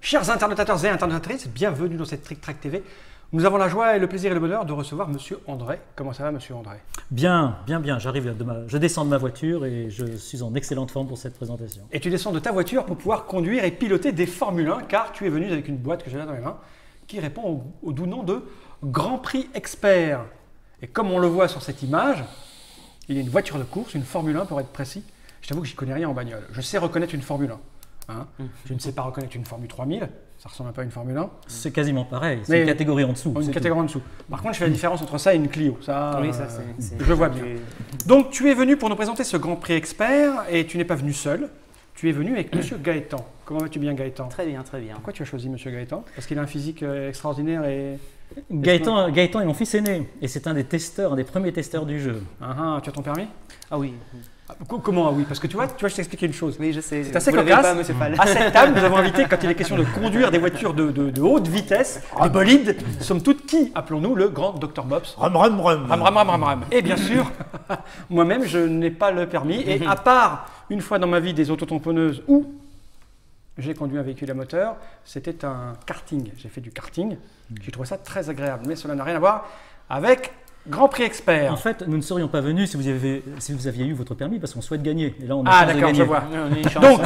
Chers internautateurs et internautrices, bienvenue dans cette Trick Track TV. Nous avons la joie et le plaisir et le bonheur de recevoir Monsieur André. Comment ça va, Monsieur André? Bien. Je descends de ma voiture et je suis en excellente forme pour cette présentation. Et tu descends de ta voiture pour pouvoir conduire et piloter des Formule 1, car tu es venu avec une boîte que j'ai là dans les mains, qui répond au doux nom de Grand Prix Expert. Et comme on le voit sur cette image, il y a une voiture de course, une Formule 1 pour être précis. Je t'avoue que j'y connais rien en bagnole. Je sais reconnaître une Formule 1. Hein. Je ne sais pas reconnaître une Formule 3000, ça ressemble un peu à une Formule 1. C'est quasiment pareil, c'est une catégorie en dessous. Une catégorie en dessous. Par contre, je fais la différence entre ça et une Clio. Ça, oui, ça je vois bien. Donc, tu es venu pour nous présenter ce Grand Prix Expert et tu n'es pas venu seul. Tu es venu avec Monsieur Gaëtan. Comment vas-tu bien, Gaëtan? Très bien, très bien. Pourquoi tu as choisi Monsieur Gaëtan? Parce qu'il a un physique extraordinaire et… Gaëtan est mon fils aîné et c'est un des testeurs, un des premiers testeurs du jeu. Tu as ton permis? Ah oui. Comment ah oui? Parce que tu vois, je t'expliquer une chose. Oui, je sais. C'est assez cocasse. À cette table, nous avons invité, quand il est question de conduire des voitures de haute vitesse, des bolides, somme toute, qui appelons-nous le grand Dr Mops? Ram. Et bien sûr, moi-même, je n'ai pas le permis. Et à part une fois dans ma vie des autotamponneuses où j'ai conduit un véhicule à moteur, c'était un karting. J'ai fait du karting. J'ai trouvé ça très agréable. Mais cela n'a rien à voir avec Grand Prix Expert. En fait, nous ne serions pas venus si vous aviez eu votre permis parce qu'on souhaite gagner. Et là, on a ah d'accord, je vois. Donc,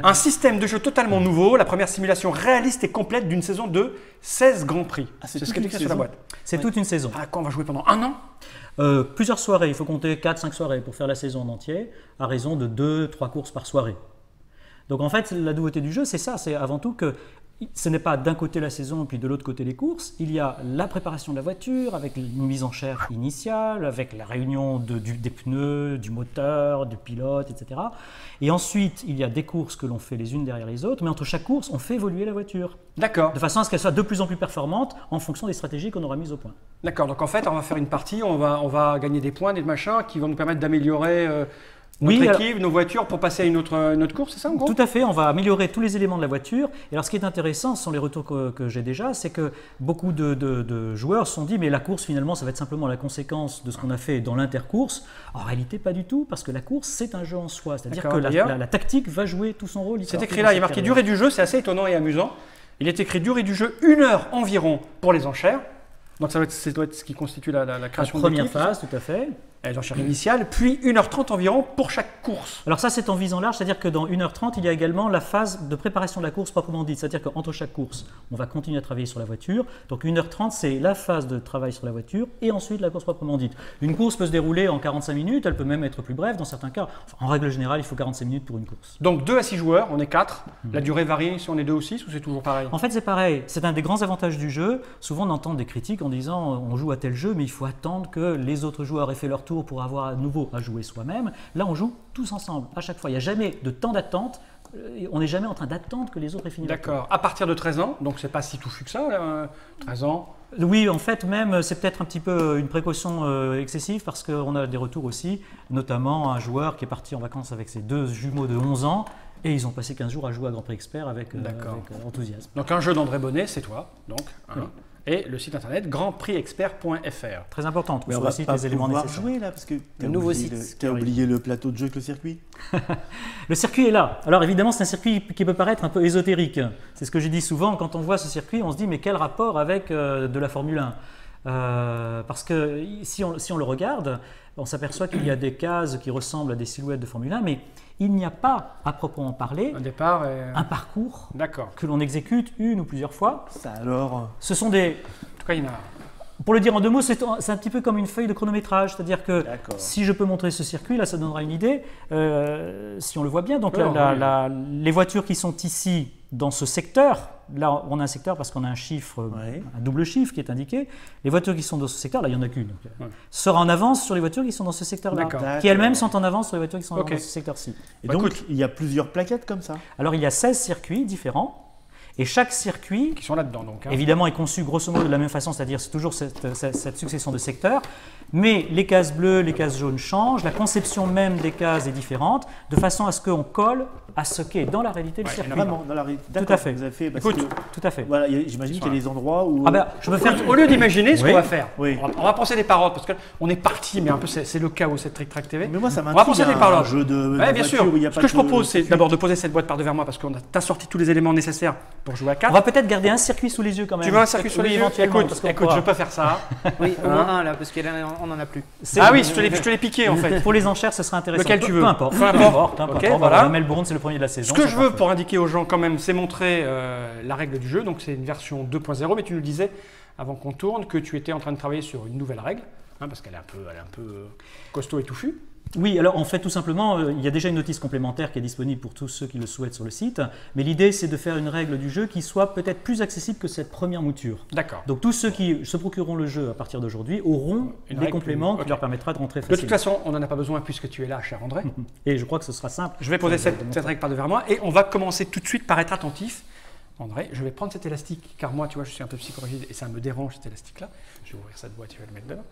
un système de jeu totalement nouveau, la première simulation réaliste et complète d'une saison de 16 Grands Prix. C'est ce qui est écrit sur la boîte. C'est toute une saison. Ah, quoi, on va jouer pendant un an? Plusieurs soirées, il faut compter 4-5 soirées pour faire la saison en entier, à raison de 2-3 courses par soirée. Donc en fait, la nouveauté du jeu, c'est ça, c'est avant tout que ce n'est pas d'un côté la saison et puis de l'autre côté les courses. Il y a la préparation de la voiture avec une mise en chair initiale, avec la réunion des pneus, du moteur, du pilote, etc. Et ensuite, il y a des courses que l'on fait les unes derrière les autres, mais entre chaque course, on fait évoluer la voiture. D'accord. De façon à ce qu'elle soit de plus en plus performante en fonction des stratégies qu'on aura mises au point. D'accord, donc en fait, on va faire une partie, on va gagner des points, des machins qui vont nous permettre d'améliorer… notre équipe, nos voitures pour passer à une autre course, c'est ça en gros? Tout à fait, on va améliorer tous les éléments de la voiture. Et alors ce qui est intéressant, ce sont les retours que j'ai déjà, c'est que beaucoup de joueurs se sont dit mais la course finalement ça va être simplement la conséquence de ce qu'on a fait dans l'intercourse. En réalité pas du tout, parce que la course c'est un jeu en soi, c'est-à-dire que la tactique va jouer tout son rôle. C'est écrit là, il y a marqué durée du jeu, c'est assez étonnant et amusant. Il est écrit durée du jeu 1 heure environ pour les enchères. Donc ça doit être ce qui constitue la création de première phase, tout à fait. Les enchères initiales, puis 1h30 environ pour chaque course. Alors ça c'est en visant large, c'est-à-dire que dans 1h30, il y a également la phase de préparation de la course proprement dite. C'est-à-dire qu'entre chaque course, on va continuer à travailler sur la voiture. Donc 1h30, c'est la phase de travail sur la voiture et ensuite la course proprement dite. Une course peut se dérouler en 45 minutes, elle peut même être plus brève dans certains cas. Enfin, en règle générale, il faut 45 minutes pour une course. Donc 2 à 6 joueurs, on est 4. La durée varie si on est 2 ou 6 ou c'est toujours pareil? En fait c'est pareil, c'est un des grands avantages du jeu. Souvent on entend des critiques en disant on joue à tel jeu mais il faut attendre que les autres joueurs aient fait leur tour pour avoir à nouveau à jouer soi-même. Là, on joue tous ensemble, à chaque fois. Il n'y a jamais de temps d'attente. On n'est jamais en train d'attendre que les autres aient fini. D'accord. À partir de 13 ans, donc c'est pas si touffu que ça, là, 13 ans. Oui, en fait, même, c'est peut-être un petit peu une précaution excessive parce qu'on a des retours aussi, notamment un joueur qui est parti en vacances avec ses 2 jumeaux de 11 ans et ils ont passé 15 jours à jouer à Grand Prix Expert avec enthousiasme. Donc un jeu d'André Bonnet, c'est toi, donc. Oui. Et le site internet grandprixexpert.fr. Très important, on trouve sur le site les éléments nécessaires. Jouer là parce que le nouveau site. Tu as oublié le plateau de jeu avec le circuit. Le circuit est là. Alors évidemment, c'est un circuit qui peut paraître un peu ésotérique. C'est ce que j'ai dit souvent, quand on voit ce circuit, on se dit mais quel rapport avec de la Formule 1 parce que si on le regarde, on s'aperçoit qu'il y a des cases qui ressemblent à des silhouettes de Formule 1, mais il n'y a pas, à proprement parler, un parcours que l'on exécute une ou plusieurs fois. Ça alors? Ce sont des… En tout cas, il y en a… Pour le dire en 2 mots, c'est un petit peu comme une feuille de chronométrage, c'est-à-dire que si je peux montrer ce circuit, là ça donnera une idée, si on le voit bien. Donc les voitures qui sont ici dans ce secteur, là on a un secteur parce qu'on a un chiffre, un double chiffre qui est indiqué, les voitures qui sont dans ce secteur, là il n'y en a qu'une, sera en avance sur les voitures qui sont dans ce secteur-là, qui elles-mêmes sont en avance sur les voitures qui sont dans ce secteur-ci. Et donc il y a plusieurs plaquettes comme ça? Alors il y a 16 circuits différents. Et chaque circuit, qui sont là-dedans donc, évidemment, est conçu grosso modo de la même façon, c'est-à-dire c'est toujours cette succession de secteurs, Mais les cases bleues, les cases jaunes changent, la conception même des cases est différente, de façon à ce qu'on colle à ce qu'est dans la réalité le circuit. Vraiment, dans la réalité. Tout à fait. Vous avez fait parce Écoute, que, tout à fait. voilà, j'imagine qu'il y a des endroits où. Ah ben, je peux faire... Au lieu d'imaginer ce Oui. qu'on va faire, Oui. on va penser des paroles, parce qu'on est parti, mais un peu c'est le chaos, cette Trick Track TV. Mais moi, ça On va m'intrigue. penser des Un paroles. jeu de Ouais, bien sûr. voiture où il y a Ce pas que je de propose, c'est circuit. d'abord de poser cette boîte par devers moi, parce qu'on a sorti tous les éléments nécessaires pour jouer à 4. On va peut-être garder un circuit sous les yeux quand même. Tu veux un circuit sur Oui, les yeux? éventuellement, Écoute, parce qu'on écoute, pourra. je peux faire ça. Oui, au moins un là, parce qu'on n'en a plus. Ah oui, je te l'ai piqué en fait. Pour les enchères, ce sera intéressant. Lequel tu veux? Peu importe. Peu importe. Peu Ok, importe. voilà. Melbourne, c'est le premier de la saison. Ce que c'est je veux parfait. pour indiquer aux gens quand même, c'est montrer la règle du jeu. Donc c'est une version 2.0, mais tu nous disais avant qu'on tourne que tu étais en train de travailler sur une nouvelle règle, parce qu'elle est un peu costaud et touffue. Oui, alors en fait, tout simplement, il y a déjà une notice complémentaire qui est disponible pour tous ceux qui le souhaitent sur le site. Mais l'idée, c'est de faire une règle du jeu qui soit peut-être plus accessible que cette première mouture. D'accord. Donc tous ceux qui se procureront le jeu à partir d'aujourd'hui auront Une des règle compléments plus- qui leur permettra de rentrer De toute facilement. façon, on n'en a pas besoin puisque tu es là, cher André. Et je crois que ce sera simple. Je vais poser cette règle par devers moi et on va commencer tout de suite par être attentif. André, je vais prendre cet élastique car moi, tu vois, je suis un peu psychorigide et ça me dérange cet élastique-là. Je vais ouvrir cette boîte, tu vas le mettre dedans.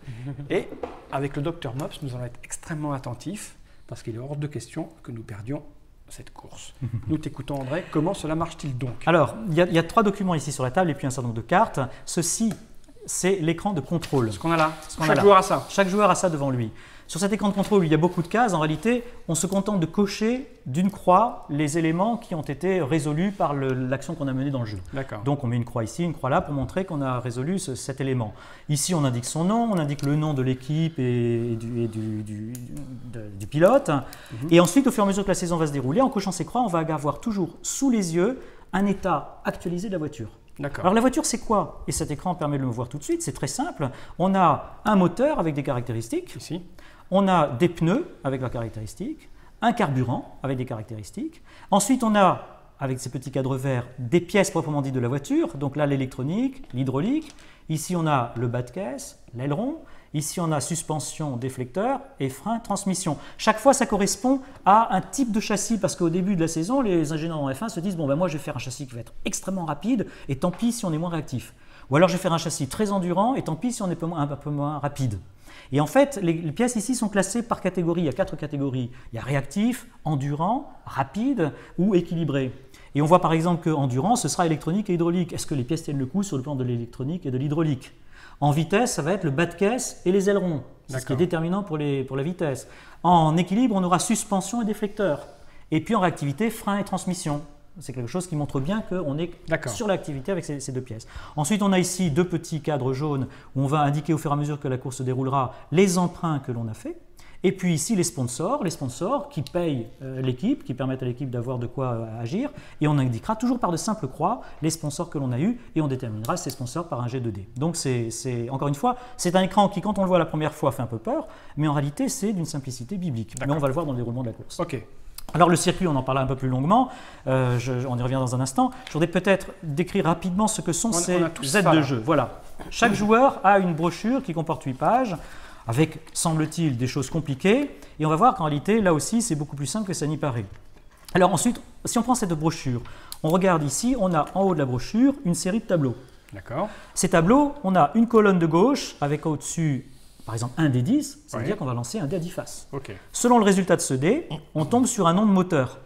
Et avec le Dr Mops, nous allons être extrêmement attentifs parce qu'il est hors de question que nous perdions cette course. Nous t'écoutons, André. Comment cela marche-t-il donc? Alors, il y a 3 documents ici sur la table et puis un certain nombre de cartes. Ceci, c'est l'écran de contrôle. Ce qu'on a là, qu'on a chaque là. joueur a ça. Chaque joueur a ça devant lui. Sur cet écran de contrôle, il y a beaucoup de cases. En réalité, on se contente de cocher d'une croix les éléments qui ont été résolus par l'action qu'on a menée dans le jeu. D'accord. Donc on met une croix ici, une croix là pour montrer qu'on a résolu cet élément. Ici, on indique son nom, on indique le nom de l'équipe et du pilote. Et ensuite, au fur et à mesure que la saison va se dérouler, en cochant ces croix, on va avoir toujours sous les yeux un état actualisé de la voiture. D'accord. Alors la voiture, c'est quoi? Et cet écran permet de le voir tout de suite, c'est très simple. On a un moteur avec des caractéristiques, Ici. on a des pneus avec leurs caractéristiques, un carburant avec des caractéristiques. Ensuite, on a, avec ces petits cadres verts, des pièces proprement dites de la voiture. Donc là, l'électronique, l'hydraulique. Ici, on a le bas de caisse, l'aileron. Ici, on a suspension, déflecteur et frein, transmission. Chaque fois, ça correspond à un type de châssis parce qu'au début de la saison, les ingénieurs en F1 se disent « bon, ben moi, je vais faire un châssis qui va être extrêmement rapide et tant pis si on est moins réactif. » Ou alors, je vais faire un châssis très endurant et tant pis si on est un peu moins rapide. Et en fait, les pièces ici sont classées par catégorie. Il y a 4 catégories. Il y a réactif, endurant, rapide ou équilibré. Et on voit par exemple que endurant, ce sera électronique et hydraulique. Est-ce que les pièces tiennent le coup sur le plan de l'électronique et de l'hydraulique? En vitesse, ça va être le bas de caisse et les ailerons. C'est ce qui est déterminant pour la vitesse. En équilibre, on aura suspension et déflecteur. Et puis en réactivité, frein et transmission. C'est quelque chose qui montre bien qu'on est sur l'activité avec ces 2 pièces. Ensuite, on a ici 2 petits cadres jaunes où on va indiquer au fur et à mesure que la course se déroulera les emprunts que l'on a fait. Et puis ici, les sponsors qui payent l'équipe, qui permettent à l'équipe d'avoir de quoi agir. Et on indiquera toujours par de simples croix les sponsors que l'on a eus et on déterminera ces sponsors par un jet de dés. Donc, encore une fois, c'est un écran qui, quand on le voit la première fois, fait un peu peur, mais en réalité, c'est d'une simplicité biblique. Mais on va le voir dans le déroulement de la course. Ok. Alors le circuit, on en parlera un peu plus longuement, on y revient dans un instant. Je voudrais peut-être décrire rapidement ce que sont ces aides de jeu. Voilà. Chaque joueur a une brochure qui comporte 8 pages, avec, semble-t-il, des choses compliquées. Et on va voir qu'en réalité, là aussi, c'est beaucoup plus simple que ça n'y paraît. Alors ensuite, si on prend cette brochure, on regarde ici, on a en haut de la brochure une série de tableaux. D'accord. Ces tableaux, on a une colonne de gauche avec au-dessus, par exemple, un dé 10, ça veut dire qu'on va lancer un dé à 10 faces. Ok. Selon le résultat de ce dé, on tombe sur un nom de moteur.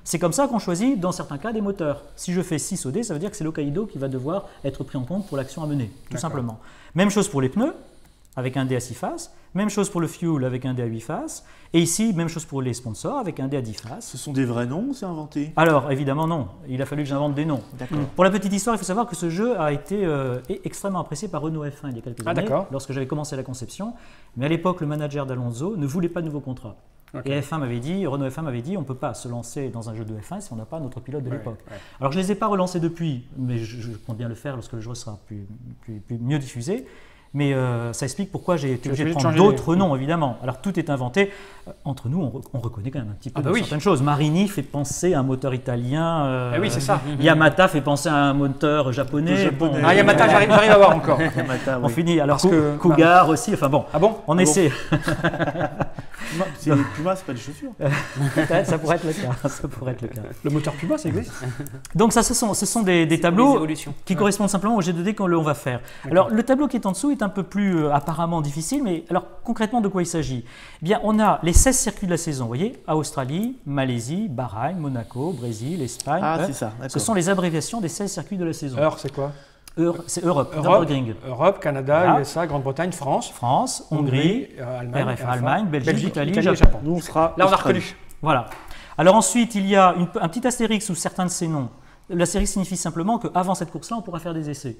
C'est comme ça qu'on choisit, dans certains cas, des moteurs. Si je fais 6 au dé, ça veut dire que c'est l'Hokkaido qui va devoir être pris en compte pour l'action à mener, tout simplement. Même chose pour les pneus, avec un dé à 6 faces. Même chose pour le fuel, avec un dé à 8 faces. Et ici, même chose pour les sponsors, avec un dé à 10 faces. Ce sont des vrais noms ou c'est inventé? Alors, évidemment, non. Il a fallu que j'invente des noms. Pour la petite histoire, il faut savoir que ce jeu a été extrêmement apprécié par Renault F1 il y a quelques années, lorsque j'avais commencé la conception. Mais à l'époque, le manager d'Alonso ne voulait pas de nouveau contrat. Et Renault F1 m'avait dit, on ne peut pas se lancer dans un jeu de F1 si on n'a pas notre pilote de l'époque. Alors, je ne les ai pas relancés depuis, mais je compte bien le faire lorsque le jeu sera mieux diffusé. Mais ça explique pourquoi j'ai été obligé de prendre d'autres noms, évidemment. Alors, tout est inventé. Entre nous, on reconnaît quand même un petit peu certaines choses. Marini fait penser à un moteur italien. Oui, c'est ça. Yamata fait penser à un moteur japonais. Ah, Yamata, j'arrive à voir encore. Yamata, on finit. Alors, Cougar aussi. Enfin bon, on essaie. Puma, c'est pas des chaussures. Peut-être, ça pourrait être le cas. Ça pourrait être le cas. Le moteur Puma, ça existe? Donc ça, ce sont des tableaux qui correspondent simplement au G2D qu'on va faire. Alors le tableau qui est en dessous est un peu plus apparemment difficile, mais alors concrètement de quoi il s'agit? Eh bien, on a les 16 circuits de la saison, vous voyez, Australie, Malaisie, Bahreïn, Monaco, Brésil, Espagne. Ah, c'est ça, d'accord. Ce sont les abréviations des 16 circuits de la saison. C'est quoi? C'est Europe, Europe, Canada, USA, Grande-Bretagne, France, Hongrie, Allemagne, RFA, Allemagne, Belgique, Italie, Japon. Japon. Nous, on sera. Là, on a reconnu. Voilà. Alors ensuite, il y a un petit astérix sous certains de ces noms. L'astérix signifie simplement qu'avant cette course-là, on pourra faire des essais.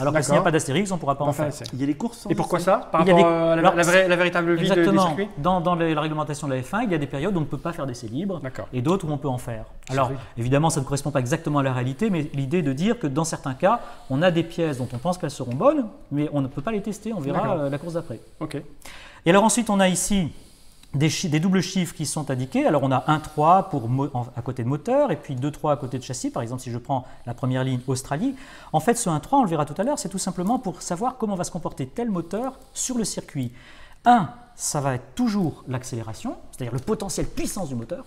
Alors que s'il n'y a pas d'astérix, on ne pourra pas en faire. Il y a les courses sans Et pourquoi essai. ça? Par rapport à la véritable vie des circuits? Dans la réglementation de la F1, il y a des périodes où on ne peut pas faire d'essais libres et d'autres où on peut en faire. Alors évidemment, ça ne correspond pas exactement à la réalité, mais l'idée de dire que dans certains cas, on a des pièces dont on pense qu'elles seront bonnes, mais on ne peut pas les tester, on verra la course d'après. Et alors ensuite, on a ici des doubles chiffres qui sont indiqués. Alors on a 1,3 à côté de moteur et puis 2,3 à côté de châssis. Par exemple, si je prends la première ligne Australie, en fait ce 1,3, on le verra tout à l'heure, c'est tout simplement pour savoir comment va se comporter tel moteur sur le circuit. 1, ça va être toujours l'accélération, c'est-à-dire le potentiel puissance du moteur.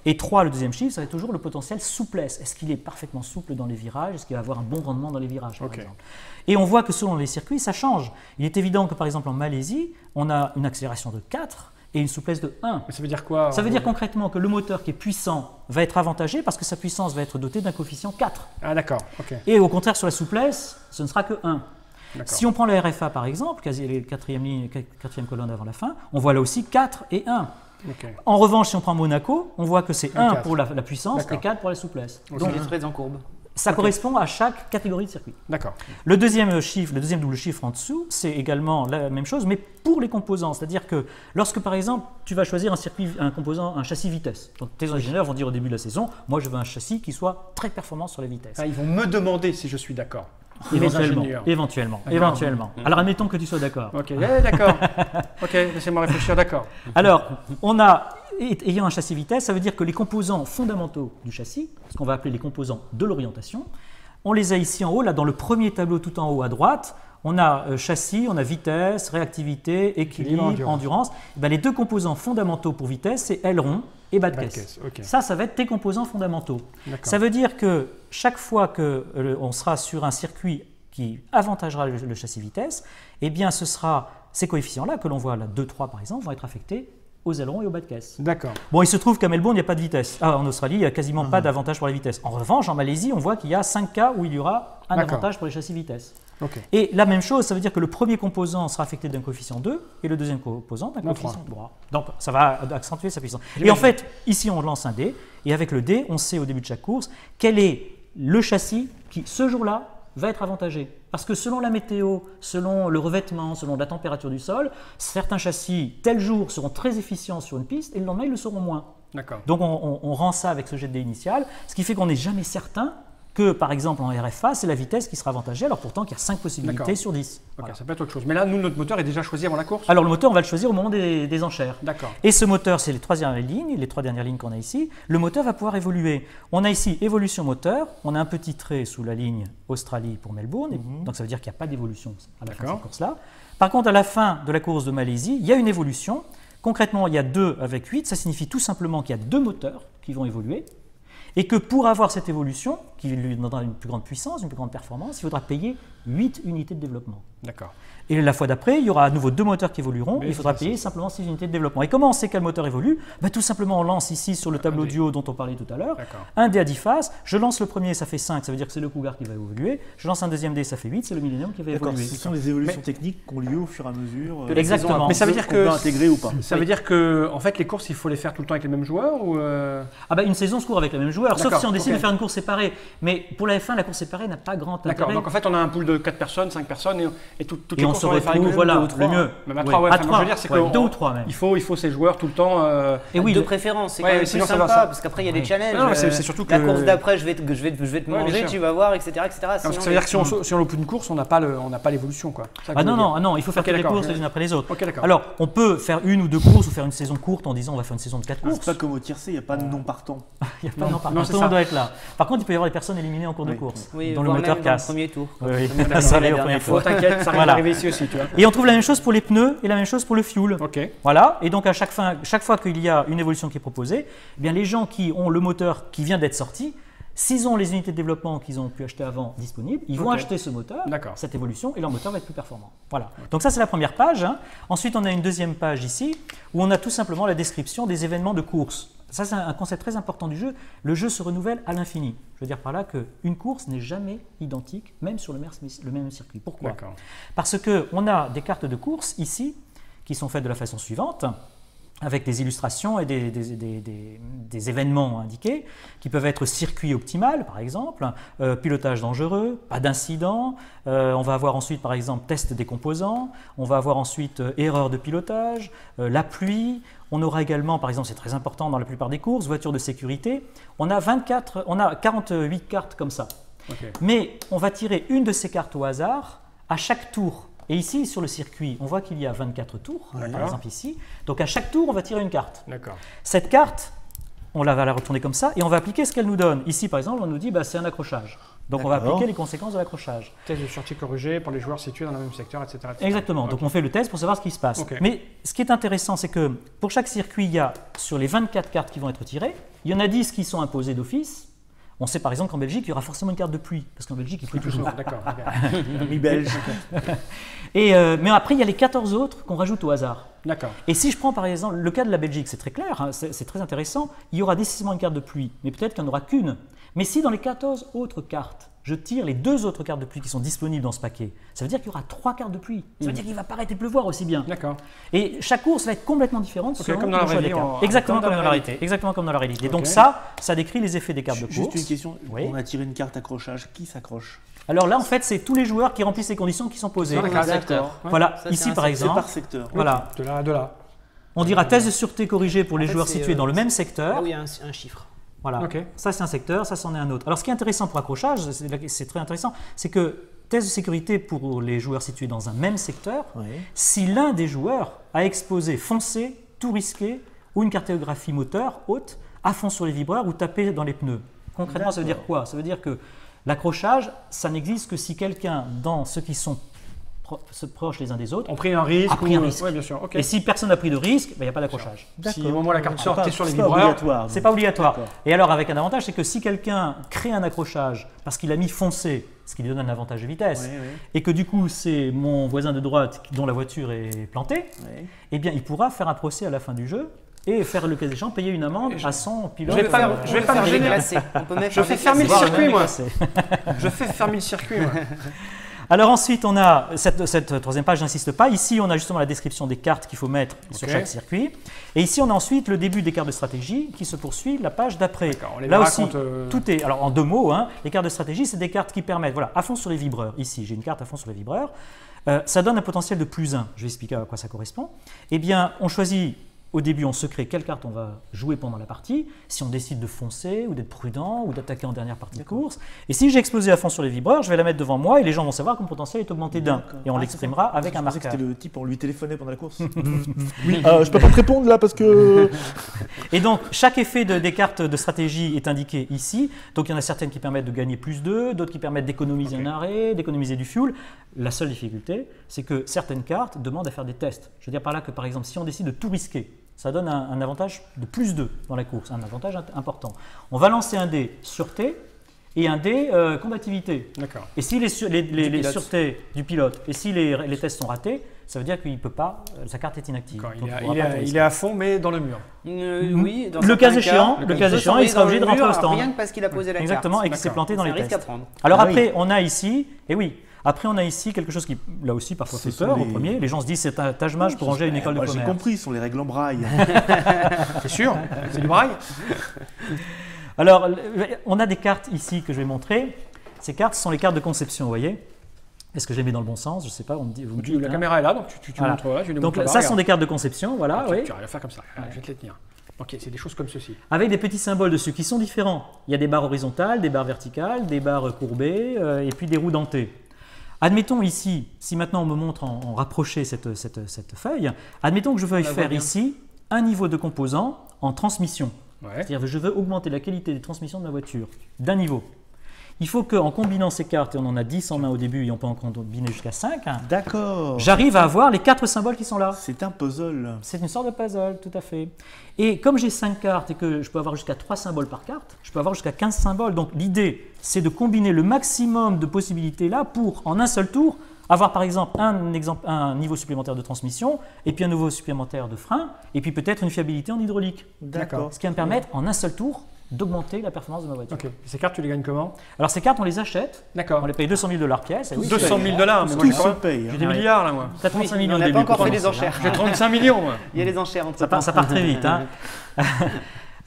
Et 3, le deuxième chiffre, ça va être toujours le potentiel souplesse. Est-ce qu'il est parfaitement souple dans les virages? Est-ce qu'il va avoir un bon rendement dans les virages, par exemple? Et on voit que selon les circuits, ça change. Il est évident que par exemple en Malaisie, on a une accélération de 4, et une souplesse de 1. Mais ça veut dire quoi? Ça veut dire concrètement que le moteur qui est puissant va être avantagé parce que sa puissance va être dotée d'un coefficient 4. Ah d'accord, Et au contraire, sur la souplesse, ce ne sera que 1. Si on prend le RFA par exemple, quasi les quatrième colonne avant la fin, on voit là aussi 4 et 1. En revanche, si on prend Monaco, on voit que c'est 1 pour la puissance et 4 pour la souplesse. Donc les spreads en courbe. Ça correspond à chaque catégorie de circuit. Le deuxième double chiffre en dessous, c'est également la même chose, mais pour les composants. C'est-à-dire que lorsque, par exemple, tu vas choisir un châssis vitesse, donc tes ingénieurs vont dire au début de la saison, moi je veux un châssis qui soit très performant sur les vitesses. Ils vont me demander si je suis d'accord. Éventuellement. Alors admettons que tu sois d'accord. D'accord. Laissez-moi réfléchir, d'accord. Alors, ayant un châssis vitesse, ça veut dire que les composants fondamentaux du châssis, ce qu'on va appeler les composants de l'orientation, on les a ici en haut, là dans le premier tableau tout en haut à droite. On a châssis, on a vitesse, réactivité, équilibre, endurance. Les deux composants fondamentaux pour vitesse, c'est aileron et bas de caisse. Ça va être tes composants fondamentaux. Ça veut dire que chaque fois qu'on sera sur un circuit qui avantagera le châssis vitesse, eh bien ce sera ces coefficients-là que l'on voit, là 2, 3 par exemple, vont être affectés aux ailerons et aux bas de caisse. Bon, il se trouve qu'à Melbourne, il n'y a pas de vitesse. En Australie, il n'y a quasiment pas d'avantage pour la vitesse. En revanche, en Malaisie, on voit qu'il y a 5 cas où il y aura un avantage pour les châssis vitesse. Et la même chose, ça veut dire que le premier composant sera affecté d'un coefficient 2 et le deuxième composant d'un coefficient 3. Donc ça va accentuer sa puissance. Et en fait, ici on lance un dé, et avec le dé, on sait au début de chaque course quel est le châssis qui, ce jour-là, va être avantagé. Parce que selon la météo, selon le revêtement, selon la température du sol, certains châssis, tel jour, seront très efficients sur une piste et le lendemain, ils le seront moins. Donc on rend ça avec ce jet de dé initial, ce qui fait qu'on n'est jamais certain que, par exemple, en RFA, c'est la vitesse qui sera avantagée, alors pourtant qu'il y a 5 possibilités sur 10. Ça peut être autre chose. Mais là, nous, notre moteur est déjà choisi avant la course? Alors, le moteur, on va le choisir au moment des enchères. Et ce moteur, c'est les trois dernières lignes qu'on a ici. Le moteur va pouvoir évoluer. On a ici évolution moteur. On a un petit trait sous la ligne Australie pour Melbourne. Donc, ça veut dire qu'il n'y a pas d'évolution à la fin de cette course-là. Par contre, à la fin de la course de Malaisie, il y a une évolution. Concrètement, il y a 2 avec 8. Ça signifie tout simplement qu'il y a 2 moteurs qui vont évoluer. Et que pour avoir cette évolution, qui lui donnera une plus grande puissance, une plus grande performance, il faudra payer 8 unités de développement. Et la fois d'après, il y aura à nouveau 2 moteurs qui évolueront, il faudra payer simplement 6 unités de développement. Et comment on sait quel moteur évolue? Tout simplement, on lance ici sur le tableau du haut dont on parlait tout à l'heure, un dé à 10 faces, je lance le premier, ça fait 5, ça veut dire que c'est le Cougar qui va évoluer, je lance un deuxième dé, ça fait 8, c'est le Millennium qui va évoluer. Ce sont des évolutions techniques qui ont lieu au fur et à mesure. Exactement. Mais ça veut dire que intégrer ou pas. Ça veut dire que en fait les courses il faut les faire tout le temps avec les mêmes joueurs ou une saison se court avec les mêmes joueurs, sauf si on décide de faire une course séparée. Mais pour la F1, la course séparée n'a pas grand intérêt. Donc en fait on a un pool de 4 personnes, 5 personnes et toutes les courses on se retrouve, voilà, le mieux. Même à 3, je veux dire c'est que 2 ou 3 même. Il faut ces joueurs tout le temps. Et oui, de préférence, c'est quand même plus sympa parce qu'après il y a des challenges. C'est surtout que la course d'après, je vais te manger, tu vas voir, etc. Ça veut dire que si on loupe une course, on n'a pas l'évolution quoi. Non, il faut faire toutes les courses les unes après les autres. Alors on peut faire une ou 2 courses ou faire une saison courte en disant on va faire une saison de 4 courses. C'est pas comme au tiercé, il n'y a pas de non partant. Il n'y a pas de non partant. tout le monde doit être là. Par contre, il peut y avoir des personnes éliminées en cours de course, oui, dont le moteur casse. Dans le premier tour. Oui, ça arrive au premier tour. T'inquiète, ça va arriver ici aussi, tu vois. Et on trouve la même chose pour les pneus et la même chose pour le fuel. Ok. Voilà, et donc à chaque fois qu'il y a une évolution qui est proposée, eh bien les gens qui ont le moteur qui vient d'être sorti, s'ils ont les unités de développement qu'ils ont pu acheter avant disponibles, ils vont acheter ce moteur, cette évolution, et leur moteur va être plus performant. Voilà. Donc ça, c'est la première page. Ensuite, on a une deuxième page ici, où on a tout simplement la description des événements de course. Ça, c'est un concept très important du jeu. Le jeu se renouvelle à l'infini. Je veux dire par là qu'une course n'est jamais identique, même sur le même circuit. Pourquoi? Parce qu'on a des cartes de course ici, qui sont faites de la façon suivante, avec des illustrations et des événements indiqués, qui peuvent être circuit optimal, par exemple, pilotage dangereux, pas d'incident, on va avoir ensuite, par exemple, test des composants, on va avoir ensuite erreur de pilotage, la pluie, on aura également, par exemple, c'est très important dans la plupart des courses, voiture de sécurité, on a 48 cartes comme ça. Mais on va tirer une de ces cartes au hasard à chaque tour. Et ici, sur le circuit, on voit qu'il y a 24 tours, par exemple ici. Donc à chaque tour, on va tirer une carte. Cette carte, on va la retourner comme ça et on va appliquer ce qu'elle nous donne. Ici, par exemple, on nous dit c'est un accrochage. Donc on va appliquer les conséquences de l'accrochage. Test de sortie corrigé pour les joueurs situés dans le même secteur, etc. Exactement. Donc on fait le test pour savoir ce qui se passe. Mais ce qui est intéressant, c'est que pour chaque circuit, il y a sur les 24 cartes qui vont être tirées, il y en a 10 qui sont imposées d'office. On sait par exemple qu'en Belgique, il y aura forcément une carte de pluie, parce qu'en Belgique, il pleut toujours. D'accord. Oui, belge. Mais après, il y a les 14 autres qu'on rajoute au hasard. D'accord. Et si je prends par exemple le cas de la Belgique, c'est très clair, hein, c'est très intéressant, il y aura décidément une carte de pluie, mais peut-être qu'il n'y en aura qu'une. Mais si dans les 14 autres cartes, je tire les 2 autres cartes de pluie qui sont disponibles dans ce paquet, ça veut dire qu'il y aura 3 cartes de pluie. Ça veut dire qu'il ne va pas arrêter de pleuvoir aussi bien. D'accord. Et chaque course va être complètement différente. Comme dans la réalité. Exactement comme dans la réalité. Exactement comme dans la réalité. Donc ça décrit les effets des cartes de course. Juste une question, on a tiré une carte accrochage, qui s'accroche? Alors là, en fait, c'est tous les joueurs qui remplissent les conditions qui sont posées. Secteur. Voilà, ça, ici par exemple. C'est par secteur. Voilà. De là. On dira test de sûreté corrigé pour les joueurs situés dans le même secteur. Là où il y a un chiffre. Voilà, ça c'est un secteur, ça c'en est un autre. Alors ce qui est intéressant pour accrochage, c'est très intéressant, c'est que test de sécurité pour les joueurs situés dans un même secteur, si l'un des joueurs a exposé foncé, tout risqué ou une cartographie moteur haute, à fond sur les vibreurs ou tapé dans les pneus. Concrètement, ça veut dire quoi? Ça veut dire que l'accrochage, ça n'existe que si quelqu'un dans ceux qui sont proches les uns des autres ont pris un risque. Oui, bien sûr. Et si personne n'a pris de risque, il n'y a pas d'accrochage. Si au moment où la carte sort, tu es sur les vibreurs. C'est pas obligatoire. Et alors, avec un avantage, c'est que si quelqu'un crée un accrochage parce qu'il a mis foncé, ce qui lui donne un avantage de vitesse, et que du coup, c'est mon voisin de droite dont la voiture est plantée, eh bien, il pourra faire un procès à la fin du jeu et faire le cas échéant, payer une amende à son pilote. Je vais pas me gêner. Je fais fermer le circuit, moi. Je fais fermer le circuit, moi. Alors ensuite, on a cette troisième page, j'insiste pas. Ici, on a justement la description des cartes qu'il faut mettre sur chaque circuit. Et ici, on a ensuite le début des cartes de stratégie qui se poursuit la page d'après. Là aussi, tout est. Alors en 2 mots, les cartes de stratégie, c'est des cartes qui permettent, à fond sur les vibreurs. Ici, j'ai une carte à fond sur les vibreurs. Ça donne un potentiel de +1. Je vais expliquer à quoi ça correspond. Eh bien, on choisit. Au début, on se crée quelle carte on va jouer pendant la partie, si on décide de foncer ou d'être prudent ou d'attaquer en dernière partie de course. Et si j'ai explosé à fond sur les vibreurs, je vais la mettre devant moi et les gens vont savoir que mon potentiel est augmenté d'1. Et on l'exprimera avec un marqueur. C'était le type, on lui téléphonait pendant la course. Oui, je peux pas te répondre là parce que... Et donc, chaque effet des cartes de stratégie est indiqué ici. Donc, il y en a certaines qui permettent de gagner +2, d'autres qui permettent d'économiser un arrêt, d'économiser du fuel. La seule difficulté, c'est que certaines cartes demandent à faire des tests. Je veux dire par là que, par exemple, si on décide de tout risquer, ça donne un avantage de +2 dans la course, un avantage important. On va lancer un dé sûreté et un dé combativité. D'accord. Et si les sûretés du pilote et si les tests sont ratés, ça veut dire qu'il ne peut pas, sa carte est inactive. Il est à fond, mais dans le mur. Oui, dans le cas échéant, il sera obligé de rentrer au stand. Rien que parce qu'il a posé la carte. Exactement, et qu'il s'est planté dans les tests. C'est un risque à prendre. Alors après, on a ici, après, on a ici quelque chose qui, là aussi, parfois fait peur au premier. Les gens se disent c'est un tâche-mâche pour ranger une école de commerce. J'ai compris, ce sont les règles en braille. C'est sûr, c'est du braille. Alors, on a des cartes ici que je vais montrer. Ces cartes sont les cartes de conception, vous voyez. Est-ce que je les mets dans le bon sens? Je ne sais pas. La caméra est là, donc tu montres là. Donc ça sont des cartes de conception, voilà. Tu vas faire comme ça. Je vais te les tenir. Ok, c'est des choses comme ceci. Avec des petits symboles dessus qui sont différents. Il y a des barres horizontales, des barres verticales, des barres courbées et puis des roues dentées. Admettons ici, si maintenant on me montre en rapproché cette feuille, admettons que je veuille faire ici un niveau de composant en transmission. C'est-à-dire je veux augmenter la qualité des transmissions de ma voiture d'un niveau. Il faut qu'en combinant ces cartes, et on en a 10 en main au début et on peut en combiner jusqu'à 5, d'accord, j'arrive à avoir les 4 symboles qui sont là. C'est un puzzle. C'est une sorte de puzzle, tout à fait. Et comme j'ai 5 cartes et que je peux avoir jusqu'à 3 symboles par carte, je peux avoir jusqu'à 15 symboles. Donc l'idée, c'est de combiner le maximum de possibilités là pour, en un seul tour, avoir par exemple un niveau supplémentaire de transmission, et puis un niveau supplémentaire de frein, et puis peut-être une fiabilité en hydraulique. D'accord. Ce qui va me permettre, en un seul tour, d'augmenter la performance de ma voiture. Ok. Ces cartes, tu les gagnes comment? Alors ces cartes, on les achète. D'accord. On les paye 200 000 $ pièce. 200 000 $, mais moi Tout se paye. j'ai des milliards là, moi. T'as 35 millions on au n'a début. pas encore pour fait les commencer, enchères. J'ai 35 millions, moi. Il y a les enchères entre Ça part très vite. Hein.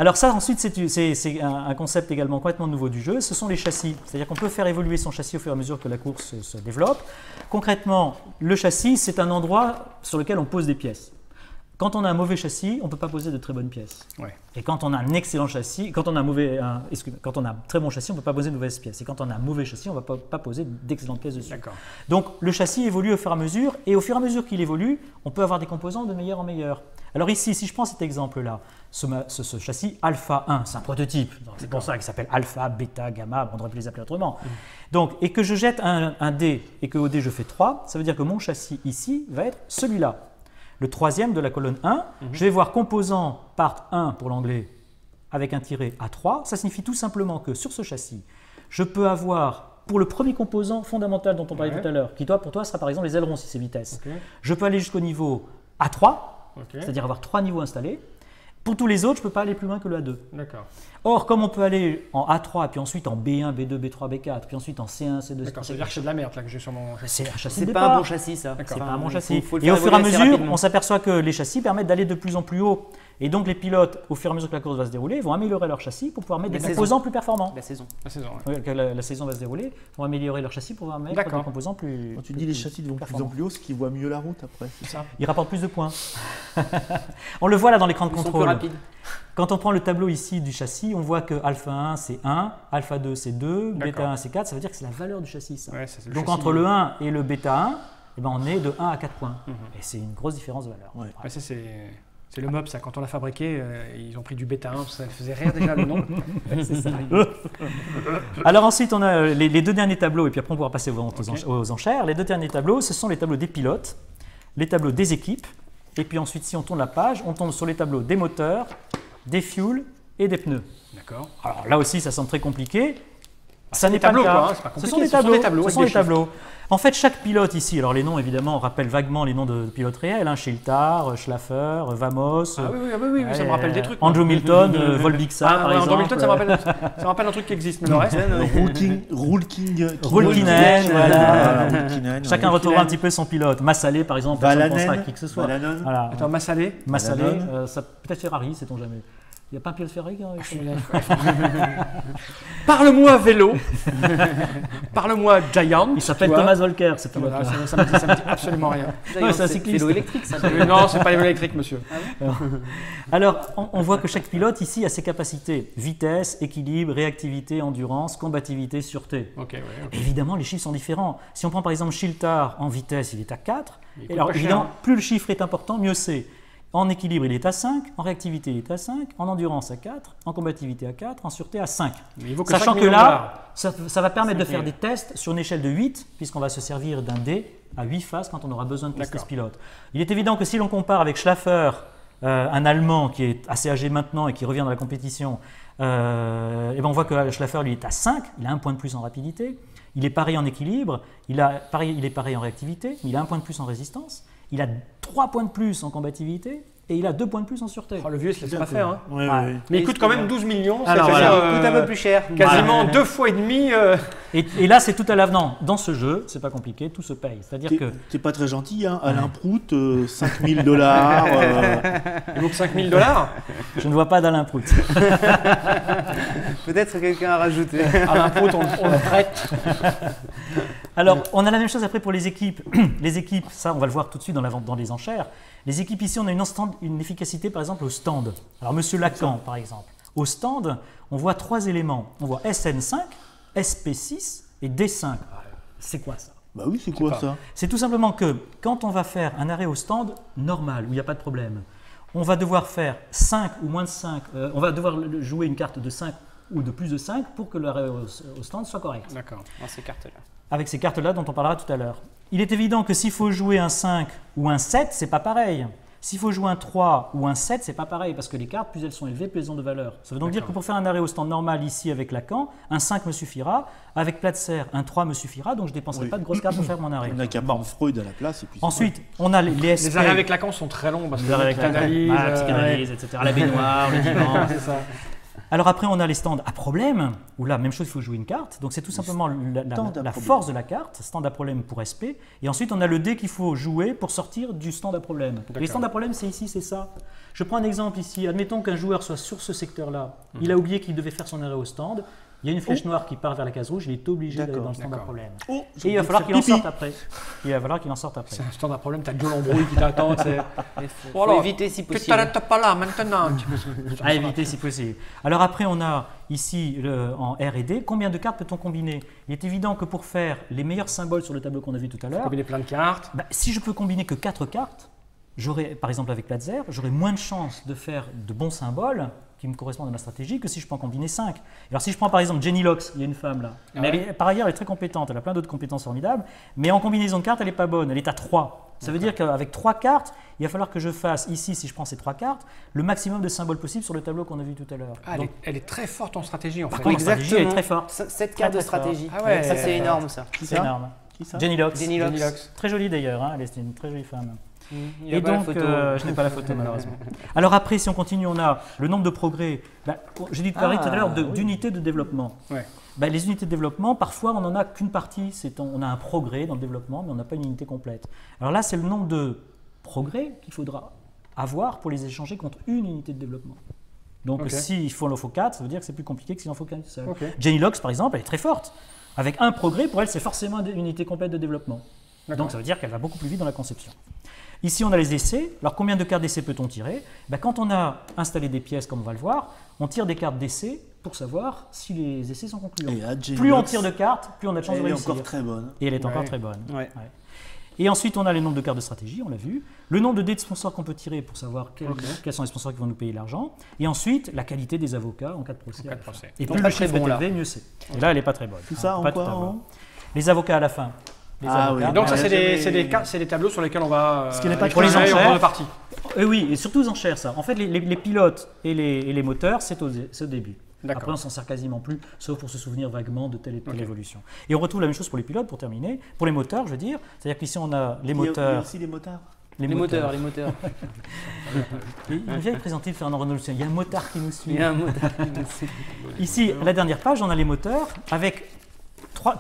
Alors ça, ensuite, c'est un concept également complètement nouveau du jeu. Ce sont les châssis. C'est-à-dire qu'on peut faire évoluer son châssis au fur et à mesure que la course se développe. Concrètement, le châssis, c'est un endroit sur lequel on pose des pièces. Quand on a un mauvais châssis, on ne peut pas poser de très bonnes pièces. Ouais. Et quand on a un excellent châssis, quand on a un très bon châssis, on ne peut pas poser de mauvaises pièces. Et quand on a un mauvais châssis, on ne va pas poser d'excellentes pièces dessus. D'accord. Donc le châssis évolue au fur et à mesure, et au fur et à mesure qu'il évolue, on peut avoir des composants de meilleur en meilleur. Alors ici, si je prends cet exemple-là, ce châssis Alpha 1, c'est un prototype. C'est pour ça qu'il s'appelle Alpha, Beta, Gamma, on aurait pu les appeler autrement. Donc, et que je jette un dé, et que au dé je fais 3, ça veut dire que mon châssis ici va être celui-là. Le troisième de la colonne 1, je vais voir composant part 1 pour l'anglais avec un tiret à 3. Ça signifie tout simplement que sur ce châssis, je peux avoir, pour le premier composant fondamental dont on parlait tout à l'heure, qui pour toi sera par exemple les ailerons si c'est vitesse, je peux aller jusqu'au niveau A3, c'est-à-dire avoir 3 niveaux installés. Pour tous les autres, je ne peux pas aller plus loin que le A2. D'accord. Or, comme on peut aller en A3, puis ensuite en B1, B2, B3, B4, puis ensuite en C1, C2, D'accord, ça veut dire que c'est de la merde là que j'ai sur mon châssis. c'est un châssis C'est de pas départ. un bon châssis, ça. C'est pas un bon châssis. Faut le Et faire au fur et à évoluer assez mesure, rapidement. on s'aperçoit que les châssis permettent d'aller de plus en plus haut. Et donc les pilotes, au fur et à mesure que la course va se dérouler, vont améliorer leur châssis pour pouvoir mettre La des saison. composants plus performants. La saison. La saison, ouais. Oui, que la saison va se dérouler, vont améliorer leur châssis pour pouvoir mettre D'accord. des composants plus. Quand tu dis les châssis vont de plus en plus haut, c'est qu'ils voient mieux la route après, c'est ça? Ils rapportent plus de points. On le voit là dans l'écran de Ils sont plus contrôle. rapides. Quand on prend le tableau ici du châssis, on voit que alpha 1 c'est 1, alpha 2 c'est 2, bêta D'accord. 1 c'est 4, ça veut dire que c'est la valeur du châssis. Ça. Ouais, ça, c'est le Donc châssis. entre le 1 et le bêta 1, eh ben, on est de 1 à 4 points. Et c'est une grosse différence de valeur. Ouais. Ouais, ça, c'est le mob, ça. Quand on l'a fabriqué, ils ont pris du bêta 1, ça faisait rire déjà le nom. C'est ça. Alors ensuite, on a les deux derniers tableaux, et puis après on pourra passer aux enchères. Les deux derniers tableaux, ce sont les tableaux des pilotes, les tableaux des équipes, et puis ensuite, si on tourne la page, on tombe sur les tableaux des moteurs, des fuels et des pneus. D'accord. Alors là aussi, ça semble très compliqué. Ça des n'est pas le tableaux, cas. quoi, hein, c'est pas Ce compliqué, sont des ce sont tableaux. des tableaux Ce avec sont des des tableaux. En fait, chaque pilote ici, alors les noms évidemment rappellent vaguement les noms de pilotes réels, hein, Schiltar, Schlaffer, Vamos, Ah oui, ça me rappelle des trucs. Andrew Milton, Volbixa par exemple. Andrew Milton, ça me rappelle un truc qui existe, mais le reste. Roulkinen, voilà. Roulkinen, Chacun ouais. retrouvera un petit peu son pilote. Massalé par exemple, personne ne pensera à Valanen, qui que ce soit. Valanen. Voilà. Attends, Massalé. Massalé, Valanen. ça peut-être Ferrari, sait-on jamais. Il n'y a pas un pilote Ferrari Parle-moi vélo. Parle-moi Giant. Il s'appelle tu vois. Thomas Volker, ce pilote. Voilà, ça me dit absolument rien. Ouais, c'est un cycliste. Vélo électrique, ça. Non, c'est pas les vélos électriques, monsieur. Alors, on voit que chaque pilote ici a ses capacités. Vitesse, équilibre, réactivité, endurance, combativité, sûreté. Ok, ouais. Évidemment, les chiffres sont différents. Si on prend par exemple Schiltar en vitesse, il est à 4. Il Et coûte alors, pas cher, évidemment, hein. plus le chiffre est important, mieux c'est. En équilibre, il est à 5. En réactivité, il est à 5. En endurance, à 4. En combativité, à 4. En sûreté, à 5. Mais il vaut que Sachant 5 que millions de là, dollars. ça va permettre de 5 faire 000. des tests sur une échelle de 8, puisqu'on va se servir d'un dé à 8 faces quand on aura besoin de tester D'accord. ce pilote. Il est évident que si l'on compare avec Schlaffer, un Allemand qui est assez âgé maintenant et qui revient dans la compétition, et ben on voit que Schlaffer lui est à 5, il a un point de plus en rapidité, il est pareil en équilibre, il est pareil en réactivité, mais il a un point de plus en résistance, il a 3 points de plus en combativité, et il a 2 points de plus en sûreté. Oh, le vieux, il se laisse pas faire. Hein. Ouais, Ouais. ouais. Mais il coûte quand même 12 millions. Alors, c'est-à-dire, voilà. Il coûte un peu plus cher. Quasiment 2 fois et demi. Et là, c'est tout à l'avenant. Dans ce jeu, c'est pas compliqué, tout se paye. C'est-à dire que T'es pas très gentil, hein. Alain Prout, 5 000 $. Il vaut que 5 000 $. je ne vois pas d'Alain Prout. Peut-être que quelqu'un a rajouté. Alain Prout, on le prête. Alors, on a la même chose après pour les équipes. Les équipes, ça, on va le voir tout de suite dans les enchères. Les équipes ici, on a une efficacité, par exemple, au stand. Alors, Monsieur Lacan, par exemple. Au stand, on voit 3 éléments. On voit SN5, SP6 et D5. C'est quoi ça? Bah oui, c'est quoi pas. ça? C'est tout simplement que quand on va faire un arrêt au stand normal, où il n'y a pas de problème, on va devoir faire 5 ou moins de 5, on va devoir jouer une carte de 5 ou de plus de 5 pour que l'arrêt au stand soit correct. D'accord. Dans ces cartes-là. Avec ces cartes-là dont on parlera tout à l'heure. Il est évident que s'il faut jouer un 5 ou un 7, c'est pas pareil. S'il faut jouer un 3 ou un 7, c'est pas pareil, parce que les cartes, plus elles sont élevées, plus elles ont de valeur. Ça veut donc dire que pour faire un arrêt au stand normal ici avec Lacan, un 5 me suffira, avec Platzer, un 3 me suffira, donc je ne dépenserai pas de grosses cartes pour faire mon arrêt. On n'a qu'à prendre Freud à la place. Et puis Ensuite, on a les SP. Les arrêts avec Lacan sont très longs, parce que avec la psychanalyse, etc. La baignoire, le divan. C'est ça. Alors après, on a les stands à problème, où là, même chose, il faut jouer une carte. Donc c'est tout simplement la force de la carte, stand à problème pour SP. Et ensuite, on a le dé qu'il faut jouer pour sortir du stand à problème. Les stands à problème, c'est ici, c'est ça. Je prends un exemple ici. Admettons qu'un joueur soit sur ce secteur-là. Il a oublié qu'il devait faire son arrêt au stand. Il y a une flèche noire qui part vers la case rouge. Il est obligé d'aller dans le stand à problème. Et il va falloir qu'il en sorte après. C'est un stand à problème, t'as Joe l'embrouille qui t'attend. Il faut éviter si possible. Tu t'arrêtes pas là maintenant. À éviter si possible. Alors après, on a ici en R et D, combien de cartes peut-on combiner? Il est évident que pour faire les meilleurs symboles sur le tableau qu'on a vu tout à l'heure, Combiner plein de cartes. Si je peux combiner que 4 cartes, j'aurai, par exemple avec Platzer, j'aurai moins de chances de faire de bons symboles qui me correspondent à ma stratégie que si je peux en combiner 5. Alors si je prends par exemple Jenny Locks, il y a une femme là, mais par ailleurs elle est très compétente, elle a plein d'autres compétences formidables, mais en combinaison de cartes elle n'est pas bonne, elle est à 3. Ça veut dire qu'avec 3 cartes, il va falloir que je fasse ici, si je prends ces 3 cartes, le maximum de symboles possible sur le tableau qu'on a vu tout à l'heure. Elle est très forte en stratégie en fait. Par contre, stratégie, elle est très forte. 7 cartes de stratégie. Ah ouais, ça c'est énorme ça. C'est énorme. Jenny Locks. Très jolie d'ailleurs, hein, elle est une très jolie femme. Et donc, je n'ai pas la photo malheureusement. Alors après, si on continue, on a le nombre de progrès. J'ai dit tout à l'heure d'unités de développement. Ouais. Les unités de développement, parfois, on n'en a qu'une partie. On a un progrès dans le développement, mais on n'a pas une unité complète. Alors là, c'est le nombre de progrès qu'il faudra avoir pour les échanger contre une unité de développement. Donc, s'il en faut 4, ça veut dire que c'est plus compliqué que s'il en faut qu'un seul. Jenny Locks, par exemple, elle est très forte. Avec un progrès, pour elle, c'est forcément une unité complète de développement. Donc, ça veut dire qu'elle va beaucoup plus vite dans la conception. Ici, on a les essais. Alors, combien de cartes d'essais peut-on tirer? Quand on a installé des pièces, comme on va le voir, on tire des cartes d'essais pour savoir si les essais sont concluants. Plus on tire de cartes, plus on a de chances de réussir. Elle est encore très bonne. Et elle est encore très bonne. Ouais. Et ensuite, on a le nombre de cartes de stratégie, on l'a vu. Le nombre de dés de sponsors qu'on peut tirer pour savoir quels sont les sponsors qui vont nous payer l'argent. Et ensuite, la qualité des avocats en cas de procès. Et plus le chiffre est élevé, mieux c'est. Et là, elle n'est pas très bonne. Tout ça en quoi? Les avocats à la fin. Et donc ça, c'est des tableaux sur lesquels on va ce qui n'est pas pour les enchères de partie. Oui, et surtout aux enchères, ça. En fait, les pilotes et les moteurs, c'est au début. Après, on s'en sert quasiment plus, sauf pour se souvenir vaguement de telle et telle évolution. Et on retrouve la même chose pour les pilotes, pour terminer. Pour les moteurs, je veux dire, c'est-à-dire qu'ici, on a les moteurs. Il y a aussi les motards. Les moteurs. Il vient de présenter Fernand Renaud. Il y a un motard qui nous suit. Ici, à la dernière page, on a les moteurs avec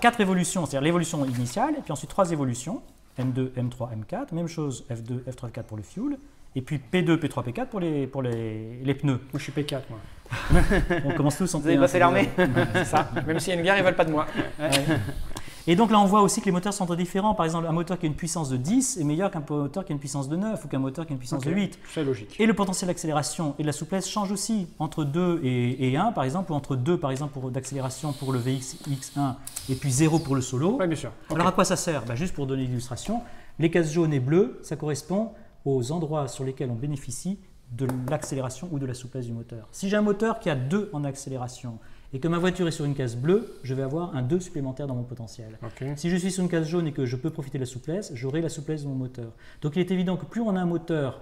4 évolutions, c'est-à-dire l'évolution initiale, et puis ensuite 3 évolutions, M2, M3, M4, même chose, F2, F3, F4 pour le fuel, et puis P2, P3, P4 pour les pneus. Moi je suis P4 moi. On commence tous en P1. Vous avez passé l'armée. C'est ça, même s'il y a une guerre, ils veulent pas de moi. Et donc là, on voit aussi que les moteurs sont très différents. Par exemple, un moteur qui a une puissance de 10 est meilleur qu'un moteur qui a une puissance de 9 ou qu'un moteur qui a une puissance de 8. C'est logique. Et le potentiel d'accélération et de la souplesse change aussi entre 2 et 1, par exemple, ou entre 2, par exemple, d'accélération pour le VX1 et puis 0 pour le solo. Oui, bien sûr. Alors à quoi ça sert? Juste pour donner l'illustration, les cases jaunes et bleues, ça correspond aux endroits sur lesquels on bénéficie de l'accélération ou de la souplesse du moteur. Si j'ai un moteur qui a 2 en accélération et que ma voiture est sur une case bleue, je vais avoir un 2 supplémentaire dans mon potentiel. Si je suis sur une case jaune et que je peux profiter de la souplesse, j'aurai la souplesse de mon moteur. Donc il est évident que plus on a un moteur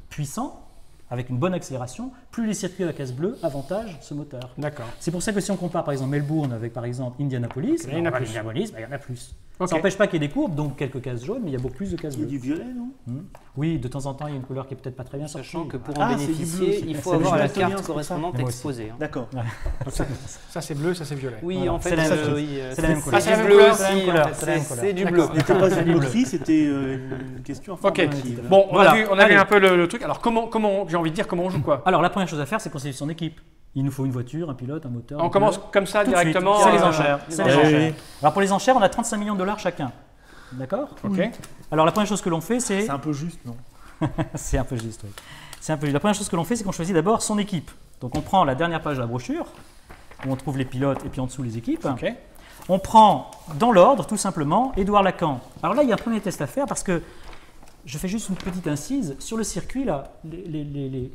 puissant, avec une bonne accélération, plus les circuits à la case bleue avantagent ce moteur. D'accord. C'est pour ça que si on compare par exemple Melbourne avec par exemple Indianapolis, il y en a plus. Ça n'empêche pas qu'il y ait des courbes, donc quelques cases jaunes, mais il y a beaucoup plus de cases bleues. Il y a du violet, non? Oui, de temps en temps, il y a une couleur qui est peut-être pas très bien sortie. Sachant que pour en bénéficier, il faut avoir la carte correspondante exposée. D'accord. Ça c'est bleu, ça c'est violet. Oui, en fait, c'est la même couleur. C'est du bleu aussi. C'est du bleu. C'était pas une moquerie, c'était une question informative. Bon, on a vu un peu le truc. Alors j'ai envie de dire comment on joue quoi? Alors la première chose à faire, c'est constituer son équipe. Il nous faut une voiture, un pilote, un moteur. On commence comme ça directement. C'est les enchères. Alors pour les enchères, on a 35 millions de dollars chacun. D'accord? Ok. Alors la première chose que l'on fait, c'est... C'est un peu juste, non? C'est un peu juste, oui. C'est un peu juste. La première chose que l'on fait, c'est qu'on choisit d'abord son équipe. Donc on prend la dernière page de la brochure, où on trouve les pilotes et puis en dessous les équipes. Ok. On prend dans l'ordre, tout simplement, Édouard Lacan. Alors là, il y a un premier test à faire parce que je fais juste une petite incise. Sur le circuit, là,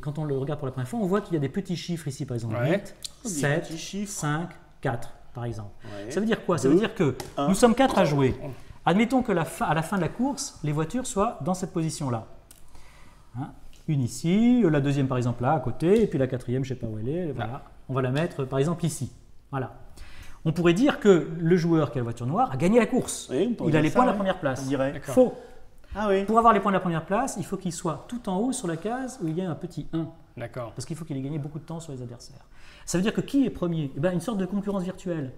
quand on le regarde pour la première fois, on voit qu'il y a des petits chiffres ici, par exemple. 8, 7, 5, 4, par exemple. Ça veut dire quoi? Ça veut dire que nous sommes 4 à jouer. Admettons que à la fin de la course, les voitures soient dans cette position-là. Hein, une ici, la deuxième, par exemple, là, à côté, et puis la quatrième, je ne sais pas où elle est. Voilà. On va la mettre, par exemple, ici. Voilà. On pourrait dire que le joueur qui a la voiture noire a gagné la course. Oui, il a les points de la première place. Faux. Ah oui. Pour avoir les points de la première place, il faut qu'il soit tout en haut sur la case où il y a un petit 1. D'accord. Parce qu'il faut qu'il ait gagné beaucoup de temps sur les adversaires. Ça veut dire que qui est premier? Une sorte de concurrence virtuelle.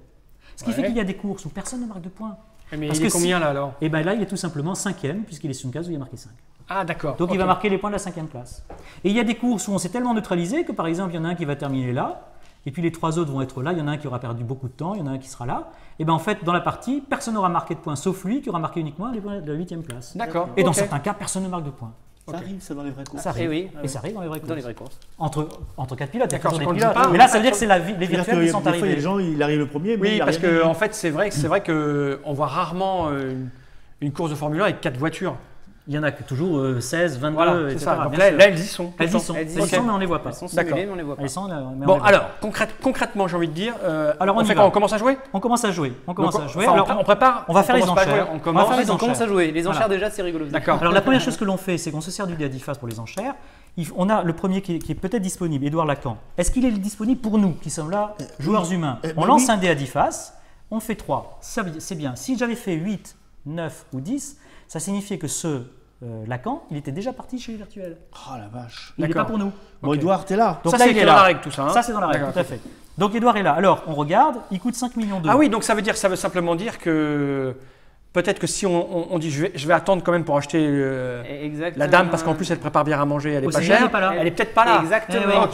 Ce qui fait qu'il y a des courses où personne ne marque de points. Mais il est combien là alors? Là, il est tout simplement 5e puisqu'il est sur une case où il y a marqué 5. Ah d'accord. Donc il va marquer les points de la 5e place. Et il y a des courses où on s'est tellement neutralisé que par exemple, il y en a un qui va terminer là. Et puis les 3 autres vont être là, il y en a un qui aura perdu beaucoup de temps, il y en a un qui sera là. Et bien en fait, dans la partie, personne n'aura marqué de points, sauf lui qui aura marqué uniquement les points de la 8e place. D'accord. Et dans certains cas, personne ne marque de points. Ça arrive, ça, dans les vraies courses. Ça arrive. Oui. Et ça arrive dans les vraies courses. Dans les vraies courses. Entre 4 pilotes, il y a D'accord, toujours des ce qu'on pilotes. dit pas, Mais là, ça veut dire que c'est les virtuels qui sont Des fois, il y a arrivés. des gens, il arrive le premier, mais Oui, il a parce rien que dit. en fait, c'est vrai qu'on voit rarement une course de Formule 1 avec 4 voitures. Il y en a toujours 16, 22, Voilà, c'est etc. ça. Donc là, elles y sont. Elles y sont, mais on ne les voit pas. Elles sont simulées, mais on ne les voit pas. Elles sont là, mais on les Bon, voit pas. alors, concrètement, j'ai envie de dire, Alors, on fait quoi? On commence à jouer? On commence à jouer. Alors, on prépare. On va faire les commence pas à jouer, enchères. on commence. On commence à jouer. Les enchères, déjà, c'est rigolo. D'accord. Alors la première chose que l'on fait, c'est qu'on se sert du dé à 10 faces pour les enchères. On a le premier qui est peut-être disponible, Édouard Lacan. Est-ce qu'il est disponible pour nous, qui sommes là, joueurs humains? On lance un dé à 10 faces, on fait 3. C'est bien. Si j'avais fait 8, 9 ou 10, ça signifiait que Lacan, il était déjà parti chez les virtuels. Oh la vache. Il n'est pas pour nous. Bon, Edouard, t'es là. Donc ça, là, c'est il est dans là. la règle, tout ça. Ça, c'est dans la règle, tout à fait. Donc Édouard est là. Alors, on regarde, il coûte 5 millions d'euros. Ah oui, donc ça veut simplement dire que peut-être que si on dit je vais attendre quand même pour acheter la dame, parce qu'en plus elle prépare bien à manger, elle est pas chère. Elle est peut-être pas là. Exactement.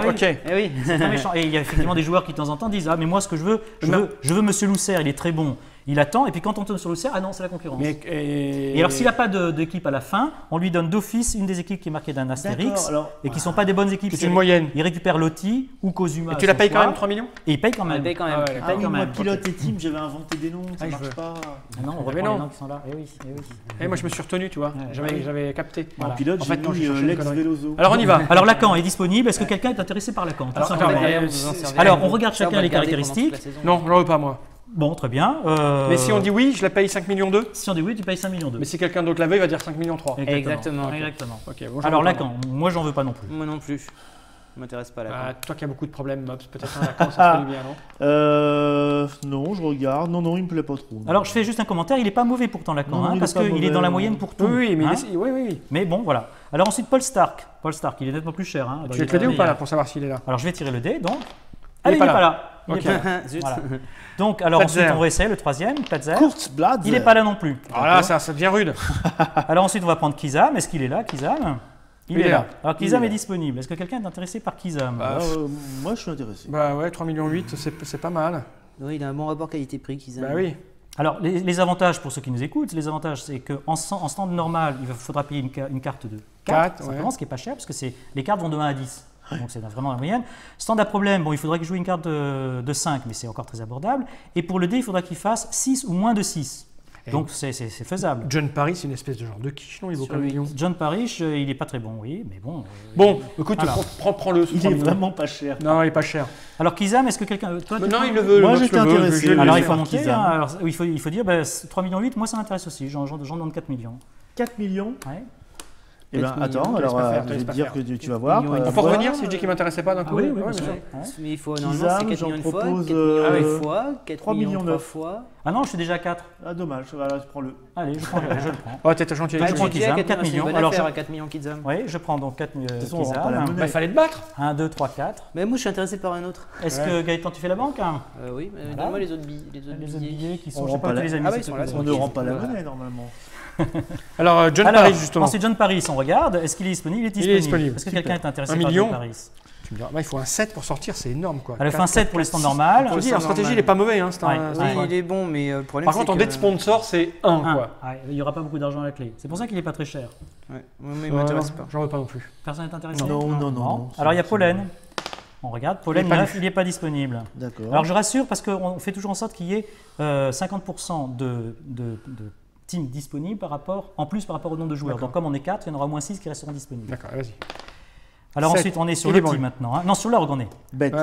Ok. Oui, c'est très méchant. Et il y a effectivement des joueurs qui de temps en temps disent mais moi ce que je veux Monsieur Lousser, il est très bon. Il attend, et puis quand on tourne sur Lousser, non, c'est la concurrence. Et alors, s'il n'a pas d'équipe à la fin, on lui donne d'office une des équipes qui est marquée d'un astérix, et qui ne sont pas des bonnes équipes. C'est une moyenne. Il récupère Loti ou Cosuma. Et tu la payes quand même 3 millions? Et il paye quand même. Il paye quand même. Moi, pilote et team, j'avais inventé des noms, ça marche pas. Non, on reprend les noms qui sont là. Et moi, je me suis retenu, tu vois. J'avais capté. En pilote, j'ai mis Lex Veloso. Alors, on y va. Alors, Lacan est disponible. Est-ce que quelqu'un est intéressé par Lacan? Alors, on regarde chacun les caractéristiques. Non, je n'en veux pas, moi. Bon, très bien. Mais si on dit oui, je la paye 5 millions 2. Si on dit oui, tu payes 5 millions 2. Mais si quelqu'un d'autre la veut, il va dire 5 millions 3. Exactement. Okay, bon, alors Lacan, moi j'en veux pas non plus. Moi non plus. Ça m'intéresse pas Lacan. Toi qui as beaucoup de problèmes, Mobs, peut-être un Lacan, ça se fait bien, non? Non, je regarde. Non, il me plaît pas trop. Alors je fais juste un commentaire, il est pas mauvais pourtant Lacan, parce qu'il est dans la moyenne pour tout. Oui, oui. Mais bon, voilà. Alors ensuite Paul Stark. Paul Stark, il est nettement plus cher. Tu veux te le dé ou pas là pour savoir s'il est là? Alors je vais tirer le dé, donc. Il n'est pas là. Voilà. Donc, alors ensuite, on va essayer le troisième, Platzer. Il n'est pas là non plus. Ah là, ça devient rude. Alors ensuite, on va prendre Kizam. Est-ce qu'il est là, Kizam? Il est là. Alors Kizam est disponible. Est-ce que quelqu'un est intéressé par Kizam? Moi, je suis intéressé. Bah ouais, 3,8 millions, c'est pas mal. Oui, il a un bon rapport qualité-prix, Kizam. Bah oui. Alors, les avantages pour ceux qui nous écoutent, les avantages, c'est qu'en stand normal, il faudra payer une carte de 4, simplement, ce qui n'est pas cher, parce que les cartes vont de 1 à 10. Donc c'est vraiment la moyenne. Stand à problème, il faudrait qu'il joue une carte de 5, mais c'est encore très abordable. Et pour le dé, il faudra qu'il fasse 6 ou moins de 6. Donc c'est faisable. John Parrish, c'est une espèce de genre de quiche, non? Il vaut combien de millions? John Parrish, il n'est pas très bon, oui, mais bon. Bon, écoute, prends-le. Il est vraiment pas cher. Non, il est pas cher. Alors Kizam, est-ce que quelqu'un... Non, il le veut. Moi, j'étais intéressé. Alors il faut monter. Il faut dire, 3,8 millions, moi ça m'intéresse aussi. J'en demande 4 millions. 4 millions? Ouais. Eh bien, attends, alors je vais te dire que tu vas voir. On peut revenir si je dis qu'il ne m'intéressait pas d'un coup? Oui, bien sûr. Mais il faut normalement, c'est 4 millions une fois, 4 fois, 4 millions 3 fois. Ah non, je suis déjà à 4. Ah dommage, voilà, prends-le. Allez, je le prends. Oh, t'es gentil. Je prends Kizam, 4 millions. Alors, 4 millions Kizam. Oui, je prends donc 4 millions Kizam. Il fallait te battre. 1, 2, 3, 4. Mais moi, je suis intéressé par un autre. Est-ce que Gaëtan, tu fais la banque? Oui, mais donne-moi les autres billets. Les autres billets qui sont, je ne sais pas, tu les as mis. On ne rend pas la monnaie normalement. Alors, John Parrish, justement. Ensuite, John Parrish, on regarde. Est-ce qu'il est disponible? Il est disponible. Est-ce que quelqu'un est intéressé par John Parrish? Tu me diras, il faut un 7 pour sortir, c'est énorme quoi. Elle fait un 7 pour les stands normales. En stratégie, il n'est pas mauvais. Oui, il est bon, mais le problème, par contre, en dette sponsor, c'est 1 quoi. Il n'y aura pas beaucoup d'argent à la clé. C'est pour ça qu'il n'est pas très cher. Ouais, mais il ne m'intéresse pas. J'en veux pas non plus. Personne n'est intéressé? Non. Alors, il y a Pollen. On regarde, Pollen 9, il n'est pas disponible. D'accord. Alors je rassure parce qu'on fait toujours en sorte qu'il y ait 50% teams disponibles en plus par rapport au nombre de joueurs. Donc comme on est 4, il y en aura au moins 6 qui resteront disponibles. D'accord, vas-y. Alors ensuite, on est sur le team maintenant. Hein. Non, sur l'orgue, on est. Bête.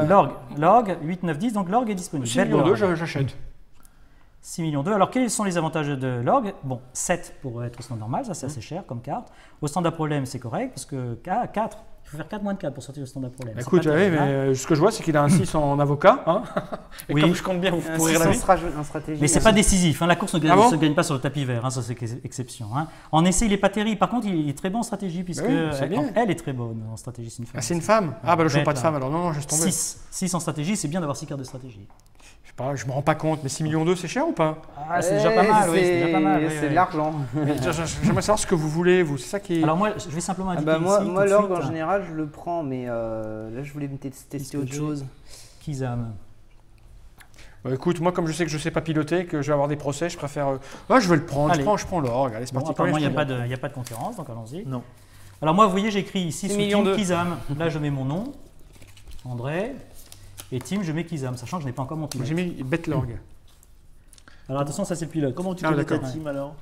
L'orgue, 8, 9, 10, donc l'orgue est disponible. 6 millions 2, j'achète. 6 millions 2. Alors quels sont les avantages de l'orgue? Bon, 7 pour être au stand normal, ça c'est assez cher comme carte. Au stand à problème, c'est correct, parce que 4, il faut faire 4 moins de 4 pour sortir au stand à problème. Écoute, mais ce que je vois, c'est qu'il a un 6 en avocat. Hein. Et comme je compte bien, vous pourrez la en stratégie. Mais c'est pas décisif, hein. La course ne se gagne pas sur le tapis vert, hein. Ça c'est exception. Hein. En essai, il n'est pas terrible. Par contre, il est très bon en stratégie, puisque elle est très bonne en stratégie, c'est une femme. Ah, c'est une femme? Ah, bah je ne joue pas de femme, alors non, je suis tombé. 6 en stratégie, c'est bien d'avoir 6 cartes de stratégie. Je me rends pas compte, mais 6 millions 2, c'est cher ou pas? Ah, c'est déjà pas mal, oui, c'est déjà pas mal. C'est de l'argent. J'aimerais savoir ce que vous voulez, vous, c'est ça qui est... Alors moi, je vais simplement indiquer moi l'orgue, en général, je le prends, mais là, je voulais me tester autre chose. Kizam. Écoute, moi, comme je sais que je sais pas piloter, que je vais avoir des procès, je préfère... je vais le prendre, je prends l'orgue, allez, c'est parti. Apparemment, il n'y a pas de concurrence, donc allons-y. Non. Alors moi, vous voyez, j'écris ici sous team Kizam. Là, je mets mon nom, André. Et team, je mets Kizam, sachant que je n'ai pas encore mon pilote. J'ai mis bête l'orgue. Alors attention, ça c'est le pilote. Comment tu connais ta team alors?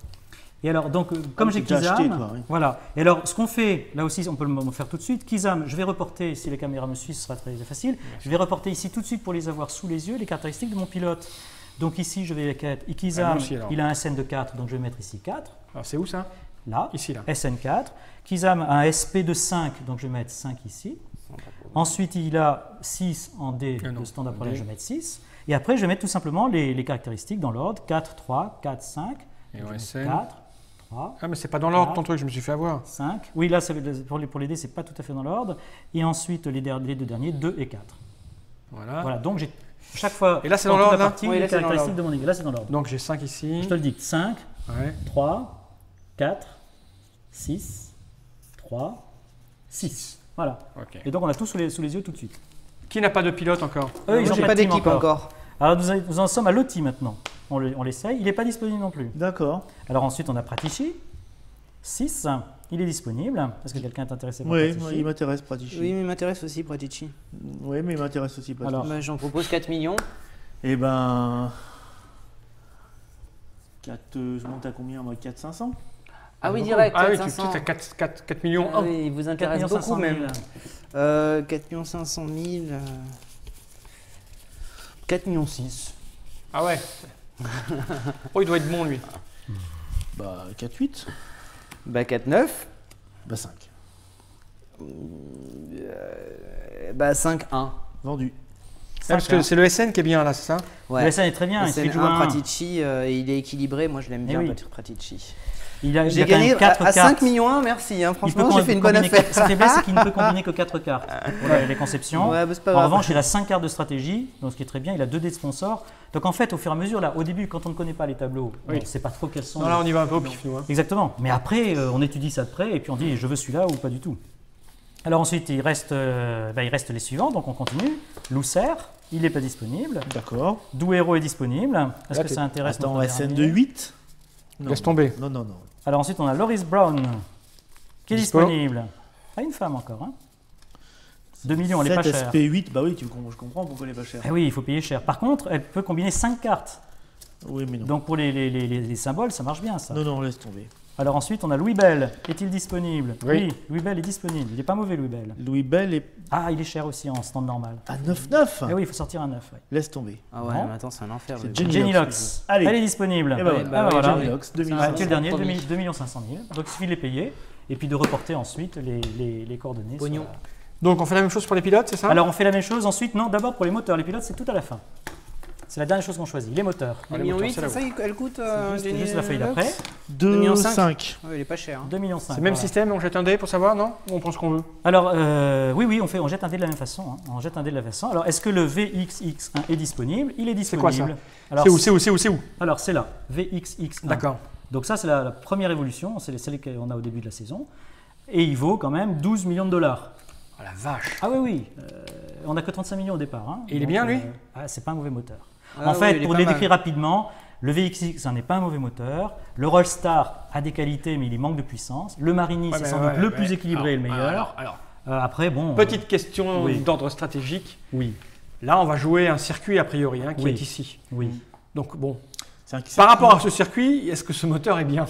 Et alors, donc, comme j'ai Kizam, voilà. Et alors, ce qu'on fait, là aussi, on peut le faire tout de suite. Kizam, je vais reporter, si les caméras me suivent, ce sera très facile. Je vais reporter ici tout de suite pour les avoir sous les yeux, les caractéristiques de mon pilote. Donc ici, je vais mettre Kizam, il a un SN de 4, donc je vais mettre ici 4. Alors c'est où ça? Là, ici, là. SN4. Kizam a un SP de 5, donc je vais mettre 5 ici. Ensuite, il a 6 en D de stand à problème, je vais mettre 6. Et après, je vais mettre tout simplement les caractéristiques dans l'ordre. 4, 3, 4, 5. Et OSN. 4, 3. Ah, mais c'est pas dans l'ordre ton truc, je me suis fait avoir. 5. Oui, là, pour les dés, c'est pas tout à fait dans l'ordre. Et ensuite, les deux derniers, 2 et 4. Voilà. Donc, j'ai chaque fois. Et là, c'est dans l'ordre, là? Oui, les caractéristiques de mon dégât. Là, c'est dans l'ordre. Donc, j'ai 5 ici. Je te le dis. 5, 3, 4, 6, 3, 6. Voilà. Okay. Et donc on a tout sous les yeux tout de suite. Qui n'a pas de pilote encore? Ils n'ont pas d'équipe encore. Alors nous en sommes à Loti maintenant. On l'essaye. Il n'est pas disponible non plus. D'accord. Alors ensuite on a Pratici. 6. Il est disponible. Est-ce que quelqu'un est intéressé par Pratici? Oui, il m'intéresse Pratici. Oui, mais il m'intéresse aussi Pratici. Oui, mais il m'intéresse aussi Pratici. Alors j'en propose 4 millions. Eh ben... 4, je monte à combien moi? 4 500? Ah oui, direct. Ah oui, tu as 4 millions. Ah oui, il vous intéresse beaucoup même. 4 500 000. 4 millions 6. Ah ouais. Oh, il doit être bon lui. Bah 4 8. Bah 4 9. Bah 5. Bah 5 1. Vendu. Parce que c'est le SN qui est bien là, c'est ça? Ouais. Le SN est très bien. Le SN 1 Pratici, il est équilibré. Moi je l'aime bien, Pratici. J'ai gagné à 5 millions 1, merci. Hein. Franchement, j'ai fait une bonne affaire. Ce qui est bien, c'est qu'il ne peut combiner que 4 cartes pour les conceptions. Ouais, bah, en revanche, il a 5 cartes de stratégie, donc ce qui est très bien. Il a 2 dés de sponsor. Donc en fait, au fur et à mesure, là, au début, quand on ne connaît pas les tableaux, on ne sait pas trop quels sont. Non, là, on y va un peu au pif, nous. Hein. Exactement. Mais après, on étudie ça de près et puis on dit je veux celui-là ou pas du tout. Alors ensuite, il reste les suivants, donc on continue. Lousser, il n'est pas disponible. D'accord. Douero est disponible. Est-ce que ça intéresse? Attends, SN de 8? Laisse tomber. Non. Alors ensuite, on a Loris Brown, qui est disponible. Ah, une femme encore. Hein. 2 millions, elle n'est pas chère. SP8, bah oui, je comprends pourquoi elle n'est pas chère. Eh oui, il faut payer cher. Par contre, elle peut combiner 5 cartes. Oui, mais non. Donc pour les symboles, ça marche bien, ça. Non, laisse tomber. Alors ensuite, on a Louis Bell. Est-il disponible? Oui, Louis Bell est disponible. Il n'est pas mauvais, Louis Bell. Louis Bell est... Ah, il est cher aussi en stand normal. À 9,9. Eh oui, il faut sortir un 9. Ouais. Laisse tomber. Ah ouais, mais attends, c'est un enfer. Jenny Locks. Elle est disponible. Et voilà. Jenny Locks, 2 millions. Tu es le dernier, 2 500 000. Donc il suffit de les payer et puis de reporter ensuite les coordonnées. Pognon. Donc on fait la même chose pour les pilotes, c'est ça? Alors on fait la même chose ensuite. Non, d'abord pour les moteurs. Les pilotes, c'est tout à la fin. C'est la dernière chose qu'on choisit, les moteurs. 1,8 million, c'est ça, elle coûte juste la feuille d'après. 2,5 millions. Oui, il est pas cher. 2,5 millions. C'est le même système, on jette un dé pour savoir, non? Ou on prend ce qu'on veut? Alors, oui, on jette un dé de la même façon. Hein. On jette un dé de la même façon. Alors, est-ce que le VXX1 est disponible? Il est disponible. C'est quoi ça? C'est où? Alors, c'est là, VXX1. D'accord. Donc ça, c'est la première évolution, c'est celle qu'on a au début de la saison. Et il vaut quand même 12 millions de dollars. Oh la vache! Ah oui. On n'a que 35 millions au départ. Hein. Et il est bien, lui? C'est pas un mauvais moteur. En fait, pour les décrire rapidement, le VXX, n'est pas un mauvais moteur. Le Rollstar a des qualités, mais il y manque de puissance. Le Marini, c'est sans doute le plus équilibré et le meilleur. Après, bon. Petite question d'ordre stratégique. Oui. Là, on va jouer un circuit a priori, qui est ici. Oui. Donc, bon. Par rapport à ce circuit, est-ce que ce moteur est bien?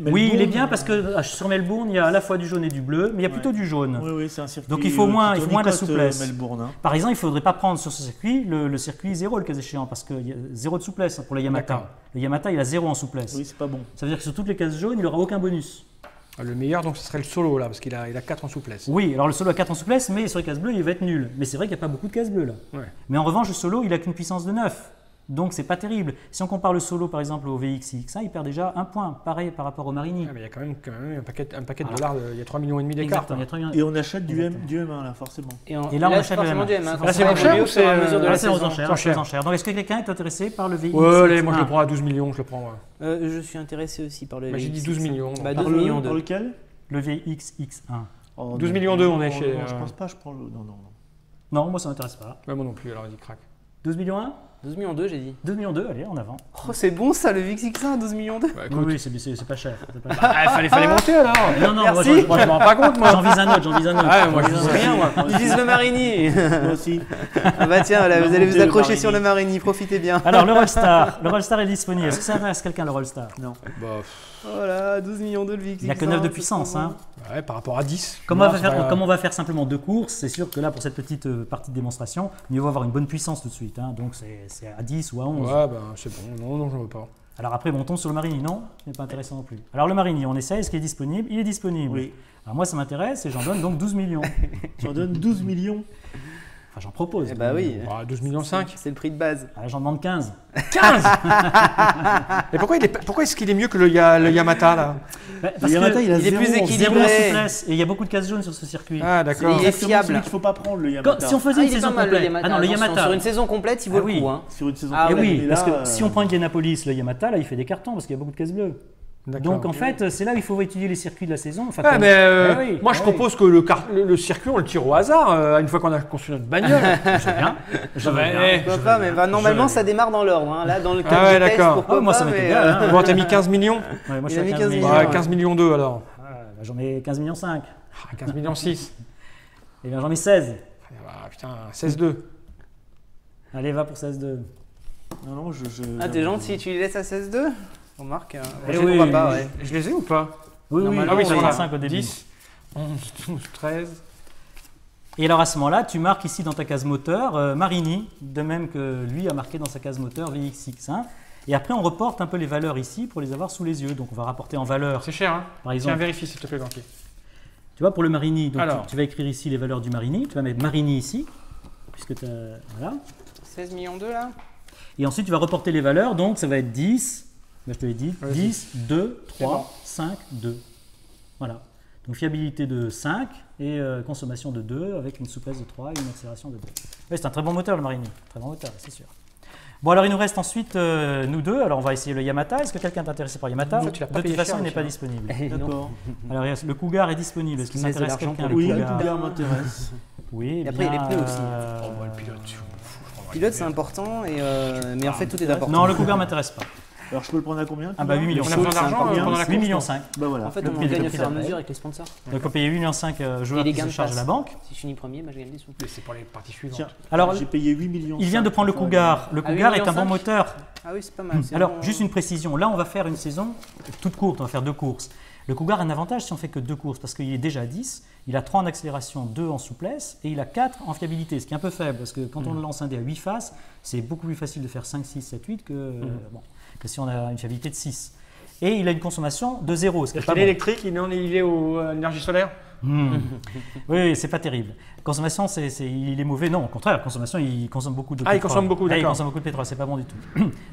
Oui, il est bien parce que sur Melbourne, il y a à la fois du jaune et du bleu, mais il y a plutôt du jaune. Oui, c'est un circuit. Donc il faut moins de la souplesse. Melbourne, hein. Par exemple, il ne faudrait pas prendre sur ce circuit le circuit 0 le cas échéant, parce qu'il y a 0 de souplesse pour le Yamata. Le Yamata, il a 0 en souplesse. Oui, c'est pas bon. Ça veut dire que sur toutes les cases jaunes, il n'aura aucun bonus. Le meilleur, donc, ce serait le solo, là, parce qu'il a 4 en souplesse. Oui, alors le solo a 4 en souplesse, mais sur les cases bleues, il va être nul. Mais c'est vrai qu'il n'y a pas beaucoup de cases bleues, là. Ouais. Mais en revanche, le solo, il n'a qu'une puissance de 9. Donc, c'est pas terrible. Si on compare le solo, par exemple, au VX X1, il perd déjà 1 point, pareil par rapport au Marini. Mais il y a quand même un paquet de dollars, il y a 3,5 millions d'écart. Et on achète du M1, là, forcément. Et là, on achète le M1. Là, c'est moins cher ou c'est aux enchères? Donc, est-ce que quelqu'un est intéressé par le VX Ouais, moi, je le prends à 12 millions, je le prends. Je suis intéressé aussi par le VX. J'ai dit 12 millions. 12 millions Par lequel? Le VX X1. 12 millions 2, on est chez... Non, je pense pas, je prends le... Non, moi, ça m'intéresse pas. Moi non plus, alors vas-y, craque. 12 millions 1 12 millions 2, j'ai dit. 12 millions 2, allez, en avant. Oh, c'est bon ça, le VX-X1 à 12 millions 2. Oui, c'est pas cher. Fallait monter alors. Non, moi, merci. Moi, je m'en rends pas compte, moi. J'en vise un autre. Moi, je vise rien, moi. Je vise le Marini. Moi aussi. Ah bah tiens, là, vous allez vous accrocher sur le Marini, profitez bien. Alors, le Rollstar. Le Rollstar est disponible. Est-ce que ça intéresse quelqu'un, le Rollstar? Non. Voilà, 12 millions 2 le VX-X1. Il n'y a que 9 de puissance, hein. Ouais, par rapport à 10. Comme on va faire simplement 2 courses, c'est sûr que là, pour cette petite partie de démonstration, mieux vaut avoir une bonne puissance tout de suite. Hein. Donc, c'est à 10 ou à 11. Ouais, c'est bon. Non, j'en veux pas. Alors après, on tombe sur le Marini, non? Ce n'est pas intéressant non plus. Alors le Marini, on essaie, est-ce qu'il est disponible? Il est disponible. Oui. Alors moi, ça m'intéresse et j'en donne donc 12 millions. Tu en donnes 12 millions? Enfin, j'en propose. Eh bah oui. 12 millions 5. C'est le prix de base. J'en demande 15. 15. Mais pourquoi est-ce qu'il est mieux que le Yamata là? Parce Yamata, il est plus équilibré. Et il y a beaucoup de cases jaunes sur ce circuit. Ah d'accord. Il est fiable. Celui qu'il ne faut pas prendre, le Yamata. Si on faisait une saison complète. Le Yamata. Sur une saison complète, il vaut le coup. Hein. Sur une saison complète. Oui, parce que si on prend Indianapolis, le Yamata, là, il fait des cartons parce qu'il y a beaucoup de cases bleues. Donc en fait, c'est là où il faut étudier les circuits de la saison. Enfin, moi je propose que le circuit, on le tire au hasard une fois qu'on a construit notre bagnole. Je veux bien. Mais normalement, ça démarre dans l'ordre. Hein. Là, dans le cas de test, pourquoi moi, pas, ça m'est égal. Hein. Bon, t'as mis 15 millions? Ouais, moi, il a mis 15 millions. 15 millions 2 alors. J'en mets 15 millions 5. 15 millions 6. Et bien j'en mets 16. Putain, 16-2. Allez, va pour 16-2. Non, t'es gentil, tu les laisses à 16-2? On marque. Je les ai ou pas? Oui, c'est 5 au début. 10, 11, 12, 13. Et alors à ce moment-là, tu marques ici dans ta case moteur Marini, de même que lui a marqué dans sa case moteur VX-X1. Et après, on reporte un peu les valeurs ici pour les avoir sous les yeux. Donc on va rapporter en valeurs. C'est cher, hein? Par exemple. Tiens, vérifie s'il te plaît, Blanqui. Tu vois, pour le Marini, donc tu vas écrire ici les valeurs du Marini. Tu vas mettre Marini ici, puisque tu as. Voilà. 16 millions 2 là. Et ensuite, tu vas reporter les valeurs. Donc ça va être 10. Je te l'ai dit, 10, 2, 3, 5, 2. Voilà. Donc fiabilité de 5 et consommation de 2 avec une souplesse de 3 et une accélération de 2. Oui, c'est un très bon moteur le Marini. Très bon moteur, c'est sûr. Bon, alors il nous reste ensuite nous deux. Alors on va essayer le Yamata. Est-ce que quelqu'un est intéressé par Yamata? De toute façon, il n'est pas disponible. D'accord. Alors le Cougar est disponible. Est-ce qu'il s'intéresse quelqu'un? Oui, le Cougar m'intéresse. Oui, et après il y a les pneus aussi. Le pilote, le pilote c'est important, mais en fait tout est important. Non, le Cougar m'intéresse pas. Alors je peux le prendre à combien? Ah bah 8 millions. On a besoin d'argent pendant la course. 8 millions 5. Bah voilà. En fait, on gagne au fur et à mesure avec les sponsors. Donc il faut payer 8 millions 5 joueurs qui se chargent de la banque. Si je finis premier, je gagne des sous. C'est pour les parties suivantes. Tiens, alors j'ai payé 8 millions. Il vient de prendre le Cougar. Le Cougar est un bon moteur. Ah oui, c'est pas mal. Alors juste une précision. Là, on va faire une saison toute courte. On va faire 2 courses. Le Cougar a un avantage si on fait que 2 courses parce qu'il est déjà à 10. Il a 3 en accélération, 2 en souplesse et il a 4 en fiabilité, ce qui est un peu faible parce que quand on lance un dé à 8 faces, c'est beaucoup plus facile de faire 5, 6, 7, 8 que si on a une fiabilité de 6. Et il a une consommation de 0. Ce qui est pas bon. Électrique, il est à l'énergie solaire. Oui, c'est pas terrible. Consommation, il est mauvais. Non, au contraire, consommation, il consomme beaucoup de pétrole. Il consomme beaucoup, d'accord. Il consomme beaucoup de pétrole, c'est pas bon du tout.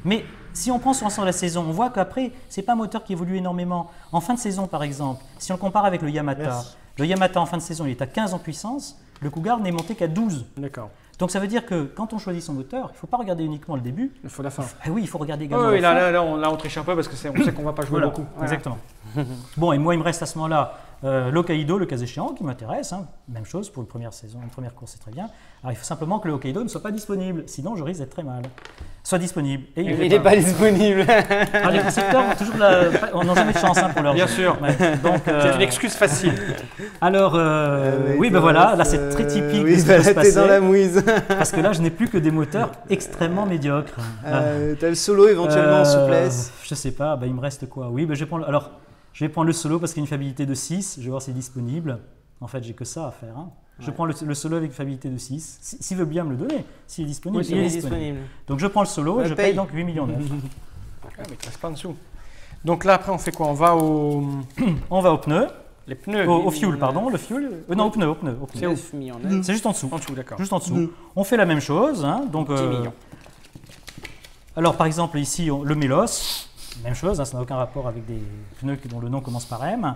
Mais si on prend sur l'ensemble de la saison, on voit qu'après, c'est pas un moteur qui évolue énormément. En fin de saison, par exemple, si on le compare avec le Yamata, le Yamata en fin de saison, il est à 15 en puissance, le Cougar n'est monté qu'à 12. D'accord. Donc ça veut dire que quand on choisit son moteur, il ne faut pas regarder uniquement le début. Il faut la fin. Ah oui, il faut regarder également la fin. Là, on triche un peu parce qu'on sait qu'on ne va pas jouer beaucoup. Exactement. Bon, et moi, il me reste à ce moment-là L'Hokkaido, le cas échéant, qui m'intéresse, hein. Même chose pour une première saison, une première course, c'est très bien. Alors il faut simplement que le Hokkaido ne soit pas disponible, sinon je risque d'être très mal. Soit disponible. Et il n'est pas disponible. Alors, les concepteurs ont n'ont jamais de chance hein, pour leur Bien jeu. sûr. Ouais. Donc, c'est une excuse facile. Alors, oui, ben voilà, là c'est très typique de oui, ce qui peut se passer. dans la mouise. Parce que là, je n'ai plus que des moteurs extrêmement médiocres. T'as le solo éventuellement en souplesse. Je sais pas, il me reste quoi? Oui, je vais prendre. Alors, je vais prendre le solo parce qu'il y a une fiabilité de 6. Je vais voir s'il est disponible. En fait, j'ai que ça à faire. Hein. Je prends le solo avec une fiabilité de 6. S'il veut bien me le donner, s'il est disponible, il est disponible. Donc, je prends le solo et je paye donc 8 millions d'euros. Mais il ne reste pas en dessous. Donc là, après, on fait quoi? On va au... On va aux pneus. Les pneus. Au fuel, pardon. Le fuel. Non, au pneu. C'est où? C'est juste en dessous. En dessous, d'accord. Juste en dessous. On fait la même chose. Hein. Donc, 10 millions. Alors, par exemple, ici, le Mélos. Même chose, hein, ça n'a aucun rapport avec des pneus dont le nom commence par M.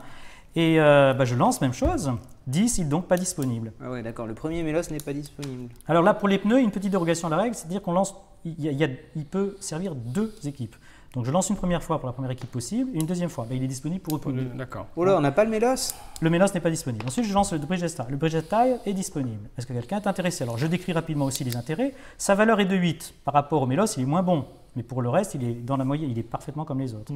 Et je lance, même chose. 10, il n'est donc pas disponible. Ah ouais, d'accord. Le premier Mélos n'est pas disponible. Alors là, pour les pneus, une petite dérogation à la règle, c'est-à-dire qu'on lance, il peut servir 2 équipes. Donc je lance une première fois pour la première équipe possible et une deuxième fois. Il est disponible pour eux. D'accord. Oh là, on n'a pas le Mélos? Le Mélos n'est pas disponible. Ensuite, je lance le Bridget Style. Le Bridget Style est disponible. Est-ce que quelqu'un est intéressé? Alors je décris rapidement aussi les intérêts. Sa valeur est de 8. Par rapport au Mélos, il est moins bon. Mais pour le reste, il est dans la moyenne, il est parfaitement comme les autres.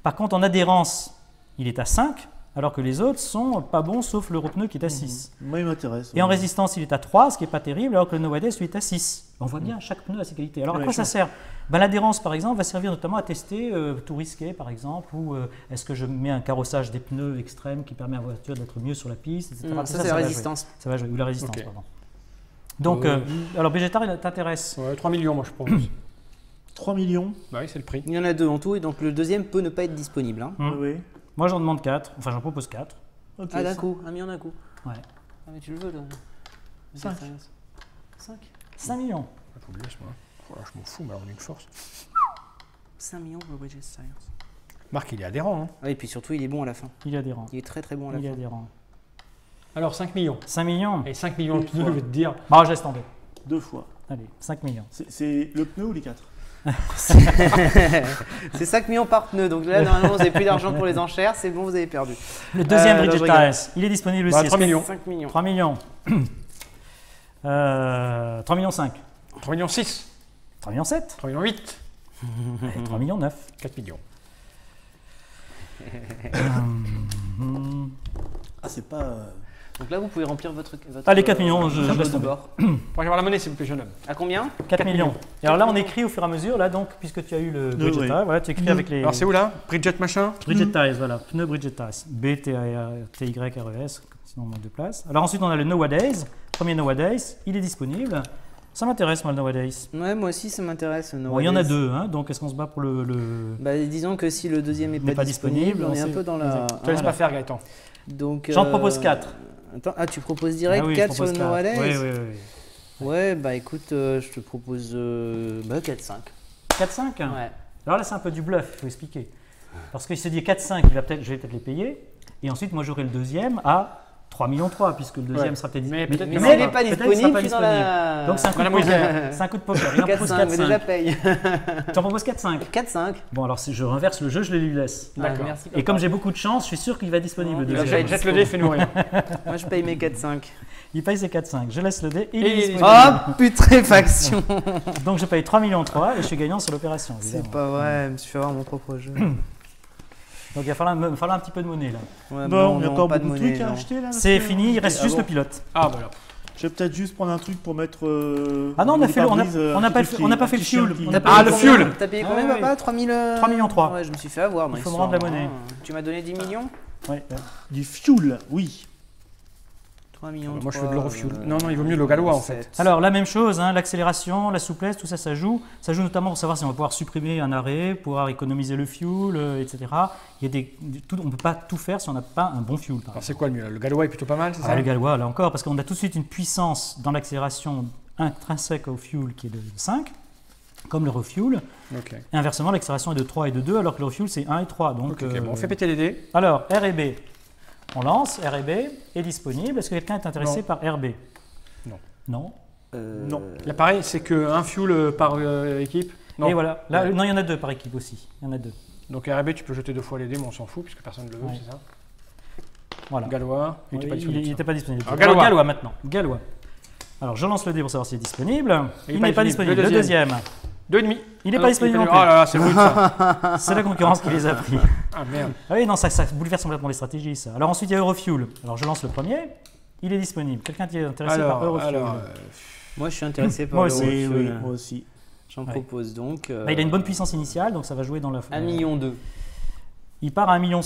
Par contre, en adhérence, il est à 5, alors que les autres sont pas bons, sauf l'Europneu qui est à 6. Moi, il m'intéresse. Et en résistance, il est à 3, ce qui n'est pas terrible, alors que le Nowades, lui, est à 6. On voit bien, chaque pneu a ses qualités. Alors, à quoi ça sert? L'adhérence, par exemple, va servir notamment à tester tout risqué, par exemple, ou est-ce que je mets un carrossage des pneus extrême qui permet à la voiture d'être mieux sur la piste, etc. Ça, c'est la résistance. Ça va jouer, ou la résistance, pardon. Donc, alors, Bégetar, il t'intéresse? 3 millions, moi, je propose. 3 millions. Bah oui, c'est le prix. Il y en a 2 en tout, et donc le deuxième peut ne pas être disponible. Hein. Oui. Moi, j'en demande 4. Enfin, j'en propose 4. Okay, ah, d'un coup. 1 million d'un coup. Ouais. Ah, mais tu le veux, là. 5. 5 millions. Faut oublier, moi. Voilà, je m'en fous, mais on a une force. 5 millions pour le Bridget Style. Marc, il est adhérent. Hein. Ah, et puis surtout, il est bon à la fin. Il est adhérent. Il est très très bon à la Il est fin. adhérent. Alors, 5 millions. 5 millions. Et 5 millions de pneus, je vais te dire. Bon, je laisse tomber. 2 fois. Allez, 5 millions. C'est le pneu ou les 4? C'est 5 millions par pneu, donc là normalement vous n'avez plus d'argent pour les enchères, c'est bon, vous avez perdu. Le deuxième Bridget Tires, il est disponible aussi. 3 millions. 5 millions. 3 millions. 3 millions 5. 3 millions 6. 3 millions 7. 3 millions 8. Et 3 millions 9. 4 millions. Ah, c'est pas... Donc là vous pouvez remplir votre Allez, 4 millions, je laisse tomber. Pour avoir la monnaie, s'il vous plaît, jeune homme. À combien? 4 millions. Et alors là, on écrit au fur et à mesure, là, donc, puisque tu as eu le Bridget Tires, voilà, tu écris avec les... Alors, c'est où là? Bridget machin? Bridget Tires, voilà, pneu Bridget Tires. B-T-Y-R-E-S, sinon on manque de place. Alors ensuite, on a le Nowadays. Premier Nowadays, il est disponible. Ça m'intéresse, moi, le Nowadays. Ouais, moi aussi, ça m'intéresse. Bon, il y en a 2, hein, donc est-ce qu'on se bat pour le... Bah, disons que si le deuxième n'est pas disponible, on est un peu dans la... Je te laisse pas faire, Gaëtan. Donc, j'en propose 4. Attends, tu proposes direct 4 sur le Nowadays? Oui. Ouais, bah écoute, je te propose 4-5. 4-5 hein. Ouais. Alors là, c'est un peu du bluff, il faut expliquer. Parce qu'il se dit 4-5, je vais peut-être les payer. Et ensuite, moi, j'aurai le deuxième à 3 millions 3, puisque le deuxième sera peut-être disponible. Mais s'il n'est pas disponible, je suis dans la... Donc c'est un coup de poker. C'est un coup de poker. Il en propose 4-5. Mais déjà paye. Tu en proposes 4-5? 4-5. Bon, alors si je renverse le jeu, je le lui laisse. D'accord. Merci. Et comme j'ai beaucoup de chance, je suis sûr qu'il va être disponible. Jette le dé, fais-nous rire. Moi, je paye mes 4-5. Il paye ses 4-5. Je laisse le dé et il est disponible. Oh, putréfaction. Donc je paye 3 millions 3 et je suis gagnant sur l'opération. C'est pas vrai, je me suis fait avoir mon propre jeu. Donc il va falloir un petit peu de monnaie là. Ouais, bon, il y a encore beaucoup de trucs à acheter là. C'est fini, il reste juste le pilote. Ah voilà. Je vais peut-être juste prendre un truc pour mettre. Ah non, on n'a pas fait le fuel. Ah, le fuel. T'as payé combien, papa? 3 millions 3. Ouais, je me suis fait avoir. Il faut me rendre la monnaie. Tu m'as donné 10 millions? Ouais. Du fuel, oui. 3 millions. Moi, je veux de l'Eurofuel. Non, il vaut mieux le gallois en fait. Alors, la même chose, hein, l'accélération, la souplesse, tout ça, ça joue. Ça joue notamment pour savoir si on va pouvoir supprimer un arrêt, pouvoir économiser le fuel, etc. On ne peut pas tout faire si on n'a pas un bon fuel. Alors, c'est quoi le mieux? Le gallois est plutôt pas mal, c'est ça? Le gallois, là encore, parce qu'on a tout de suite une puissance dans l'accélération intrinsèque au fuel qui est de 5, comme le refuel. Okay. Et inversement, l'accélération est de 3 et de 2, alors que le refuel, c'est 1 et 3. Donc, bon, on fait péter les dés. Alors, R et B. On lance, R et B est disponible. Est-ce que quelqu'un est intéressé par RB? Non. Non. Non. Là, pareil, c'est qu'un fuel par équipe. Non. Et voilà. Là, non, il y en a 2 par équipe aussi. Il y en a 2. Donc RB, tu peux jeter 2 fois les dés, mais on s'en fout puisque personne ne le veut, c'est ça? Voilà. Gallois. Il n'était pas disponible. Alors, Gallois maintenant. Gallois. Alors, je lance le dé pour savoir s'il est disponible. Il n'est pas disponible. Le deuxième. 2,5. Il n'est pas disponible non plus. Oh là là, c'est rude ça. C'est la concurrence qui les a pris. Ah merde. Ah oui, non, ça bouleverse complètement les stratégies, ça. Alors ensuite, il y a Eurofuel. Alors je lance le premier. Il est disponible. Quelqu'un qui est intéressé par Eurofuel? Moi, je suis intéressé par moi aussi. Eurofuel. Oui, moi aussi. J'en propose donc. Il a une bonne puissance initiale, donc ça va jouer dans la. 1,2 million. Il part à 1,1 million.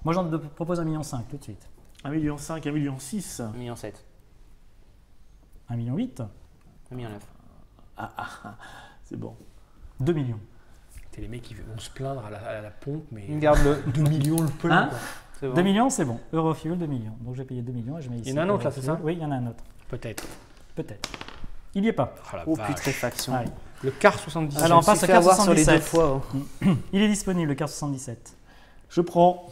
Moi, j'en propose 1,5 million tout de suite. 1,5 million, 1,6 million. 1,7 million. 1,8 million. 1,9 million. C'est bon. 2 millions. Les mecs ils vont se plaindre à la pompe, mais. Garde-le. 2 millions le peu. Hein? Bon. 2 millions, c'est bon. Eurofuel, 2 millions. Donc j'ai payé 2 millions et je mets ici. Il y en a un autre là, c'est ça? Oui, il y en a un autre. Peut-être. Peut-être. Il n'y est pas. Oh, putréfaction. Ouais. Le quart 77. Alors on passe au quart sur les 2 77. fois. Il est disponible, le quart 77. Je prends.